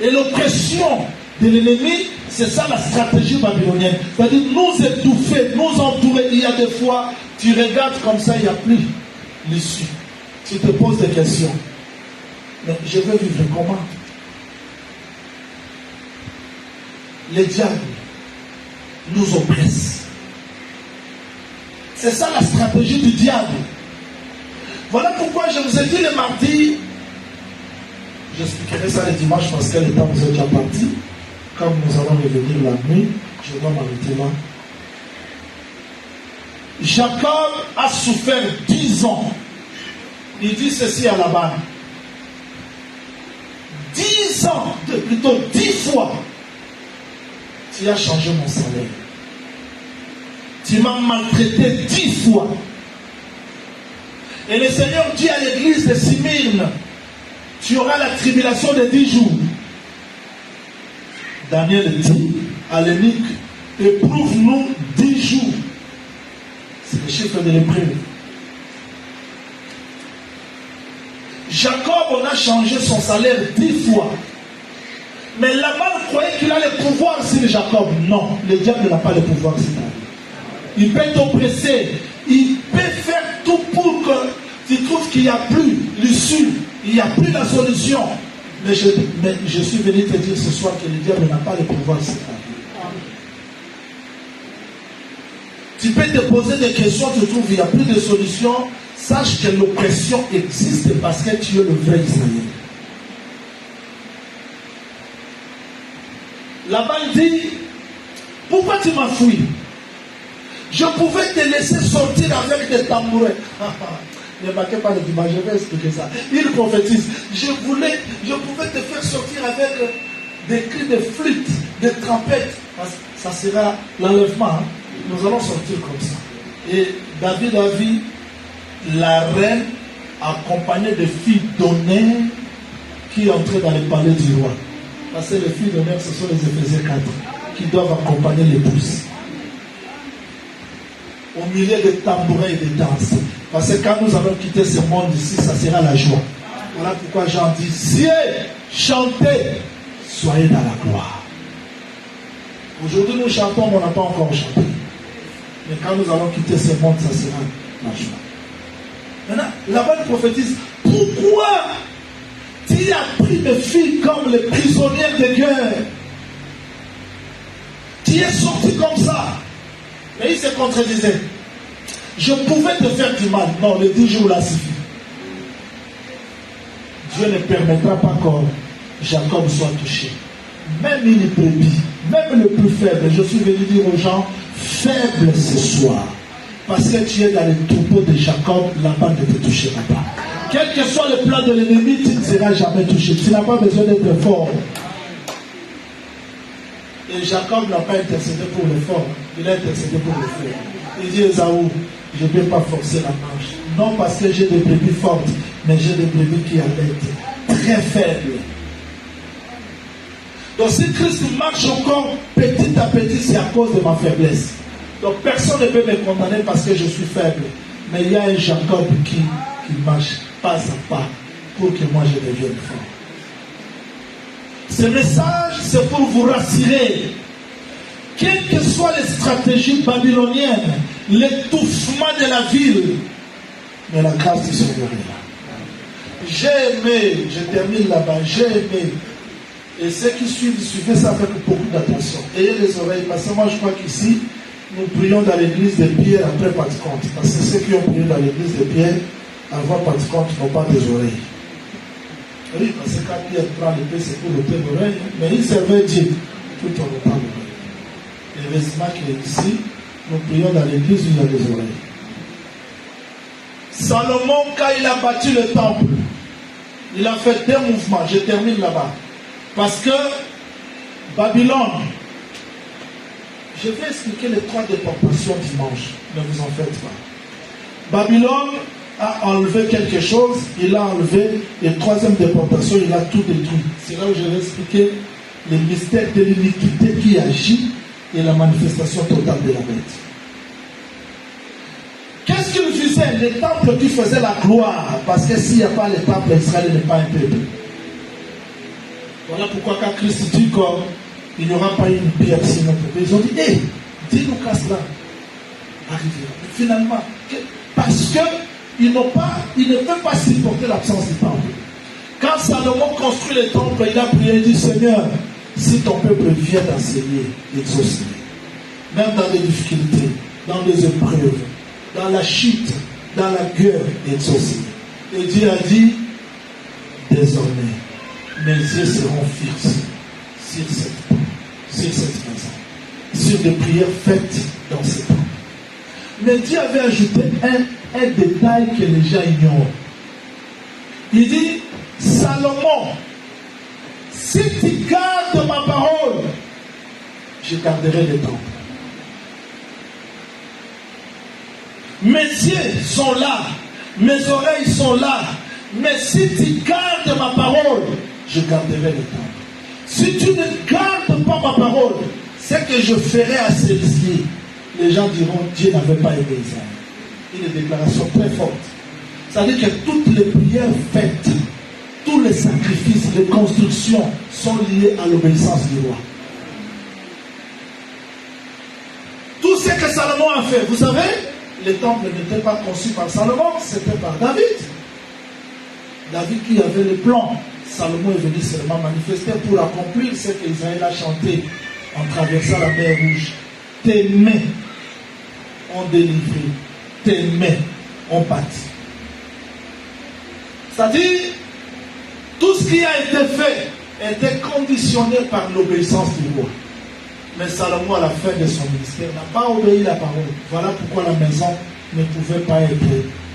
Et l'oppression de l'ennemi, c'est ça la stratégie babylonienne. C'est-à-dire, nous étouffer, nous entourer. Il y a des fois, tu regardes comme ça, il n'y a plus l'issue. Tu te poses des questions. Mais je veux vivre comment? Les diables nous oppressent. C'est ça la stratégie du diable. Voilà pourquoi je vous ai dit le mardi, j'expliquerai ça le dimanche parce que le temps vous est déjà parti. Comme nous allons revenir la nuit, je dois m'arrêter là. Jacob a souffert 10 ans. Il dit ceci à Laban. 10 ans, plutôt 10 fois, tu as changé mon salaire. Tu m'as maltraité 10 fois. Et le Seigneur dit à l'église de Smyrne, tu auras la tribulation de 10 jours. Daniel dit à l'énigme, éprouve-nous 10 jours. C'est le chiffre de l'épreuve. Jacob, on a changé son salaire 10 fois. Mais Laban croyait qu'il a le pouvoir sur Jacob. Non, le diable n'a pas le pouvoir sur lui. Il peut t'oppresser. Il peut faire tout pour que tu trouves qu'il n'y a plus l'issue. Il n'y a plus la solution. Mais je suis venu te dire ce soir que le diable n'a pas le pouvoir sur toi. Tu peux te poser des questions, tu trouves qu'il n'y a plus de solution. Sache que l'oppression existe parce que tu es le vrai Israël. Laban dit, pourquoi tu m'as fui? Je pouvais te laisser sortir avec des tambourins. Ne marquez pas le dimanche, je vais expliquer ça. Il prophétise. Je pouvais te faire sortir avec des cris de flûte, de trompettes. Ça sera l'enlèvement. Hein. Nous allons sortir comme ça. Et David a vu la reine accompagnée de filles d'honneur qui entraient dans le palais du roi. Parce que les filles d'honneur, ce sont les Éphésiens 4 qui doivent accompagner l'épouse. Au milieu des tambourins et des danses. Parce que quand nous allons quitter ce monde ici, ça sera la joie. Voilà pourquoi Jean dit, siez, chantez, soyez dans la gloire. Aujourd'hui nous chantons, mais on n'a pas encore chanté. Mais quand nous allons quitter ce monde, ça sera la joie. Maintenant, Laban prophétise, pourquoi tu as pris mes filles comme les prisonnières de guerre? Tu es sorti comme ça. Mais il se contredisait. Je pouvais te faire du mal. Non, les 10 jours là suffit. Dieu ne permettra pas que Jacob soit touché. Même une brebis, même le plus faible. Je suis venu dire aux gens, faible ce soir. Parce que tu es dans les troupeaux de Jacob, Laban ne te touchera pas. Quel que soit le plan de l'ennemi, tu ne seras jamais touché. Tu n'as pas besoin d'être fort. Et Jacob n'a pas intercédé pour le fort, il a intercédé pour le faible. Il dit Esaü, je ne peux pas forcer la marche. Non parce que j'ai des brebis fortes, mais j'ai des brebis qui allaitent, très faibles. Donc si Christ marche encore petit à petit, c'est à cause de ma faiblesse. Donc personne ne peut me condamner parce que je suis faible. Mais il y a un Jacob qui marche pas à pas pour que moi je devienne fort. Ce message, c'est pour vous rassurer. Quelles que soient les stratégies babyloniennes, l'étouffement de la ville, mais la grâce du Seigneur est là. J'ai aimé, je termine là-bas, j'ai aimé. Et ceux qui suivent, suivez ça avec beaucoup d'attention. Ayez les oreilles, parce que moi je crois qu'ici, nous prions dans l'église de Pierre après Pentecôte. Parce que ceux qui ont prié dans l'église de Pierre, avant Pentecôte, n'ont pas des oreilles. Oui, parce que quand Pierre prend l'épée, c'est pour ôter l'oreille, mais il servait Dieu tout en ôtant l'oreille. Et heureusement qu'ici, nous prions dans l'église où il y a des oreilles. Salomon, quand il a bâti le temple, il a fait 2 mouvements. Je termine là-bas. Parce que Babylone, je vais expliquer les 3 déportations dimanche, ne vous en faites pas. Babylone a enlevé quelque chose, il a enlevé, et 3e déportation, il a tout détruit. C'est là où je vais expliquer le mystère de l'iniquité qui agit et la manifestation totale de la bête. Qu'est-ce qu'il faisait? Les temples qui faisaient la gloire, parce que s'il n'y a pas les temples, Israël n'est pas un peuple. Voilà pourquoi quand Christ dit qu'il n'y aura pas une pierre sur notre peuple, ils ont dit, hé, dis-nous quand cela arrivera. Finalement, parce que il ne peut pas supporter l'absence du temple. Quand Salomon construit le temple, il a prié et dit, Seigneur, si ton peuple vient d'enseigner, exaucer, même dans les difficultés, dans les épreuves, dans la chute, dans la guerre, exaucer. Et Dieu a dit, désormais, mes yeux seront fixés sur cette maison, sur des prières faites dans ce temple. Mais Dieu avait ajouté un détail que les gens ignorent. Il dit, Salomon, si tu gardes ma parole, je garderai le temple. Mes yeux sont là, mes oreilles sont là, mais si tu gardes ma parole, je garderai le temple. Si tu ne gardes pas ma parole, ce que je ferai à celle-ci, les gens diront, Dieu n'avait pas aimé Israël. une déclaration très forte. C'est-à-dire que toutes les prières faites, tous les sacrifices, les constructions sont liés à l'obéissance du roi. Tout ce que Salomon a fait, vous savez, le temple n'était pas conçu par Salomon, c'était par David. David qui avait le plan. Salomon est venu seulement manifester pour accomplir ce qu'Israël a chanté en traversant la mer Rouge. Tes mains ont délivré, tes mains ont bâti. C'est-à-dire, tout ce qui a été fait était conditionné par l'obéissance du roi. Mais Salomon, à la fin de son ministère, n'a pas obéi la parole. Voilà pourquoi la maison ne pouvait pas être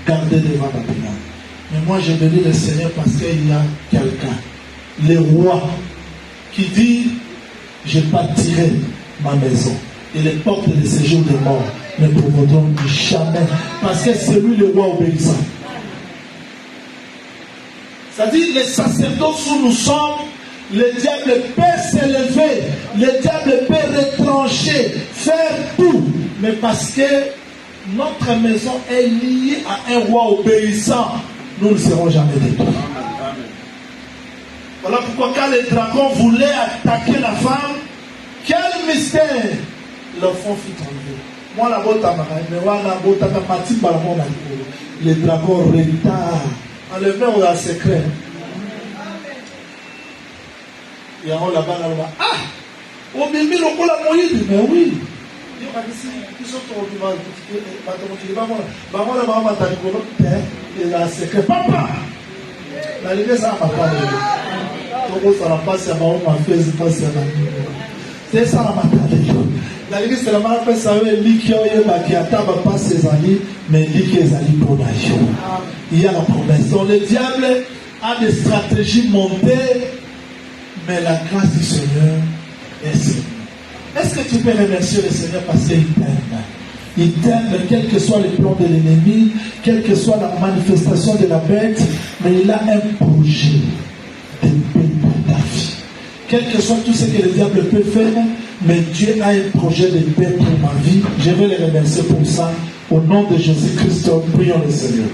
gardée devant Babylone. Mais moi, je bénis le Seigneur parce qu'il y a quelqu'un, le roi, qui dit, je bâtirai ma maison. Et les portes de séjour des morts ne pourront jamais. Parce que c'est lui le roi obéissant. C'est-à-dire, les sacerdotes où nous sommes, le diable peut s'élever, le diable peut retrancher, faire tout. Mais parce que notre maison est liée à un roi obéissant, nous ne serons jamais détruits. Voilà pourquoi quand les dragons voulaient attaquer la femme, quel mystère leur font fit enlever. Moi la bota les dragons retard. Enlevez au secret. Et on là-bas, ah! Au mimi le cola moïse, mais oui. Papa! La ligue ça m'a pas dit. Ça n'a pas si à ma fesse, pas si à ma c'est ça la matériel. La ligue c'est la marque de savoir l'ikio et qui attaba pas ses amis, mais l'ikio est allé pour l'action. Il y a la promesse. Donc le diable a des stratégies montées, mais la grâce du Seigneur est sûre. Est-ce que tu peux remercier le Seigneur parce qu'il t'aime? Il t'aime, quel que soit le plan de l'ennemi, quelle que soit la manifestation de la bête, mais il a un projet de paix pour ta vie. Quel que soit tout ce que le diable peut faire, mais Dieu a un projet de paix pour ma vie. Je vais le remercier pour ça. Au nom de Jésus-Christ, prions le Seigneur.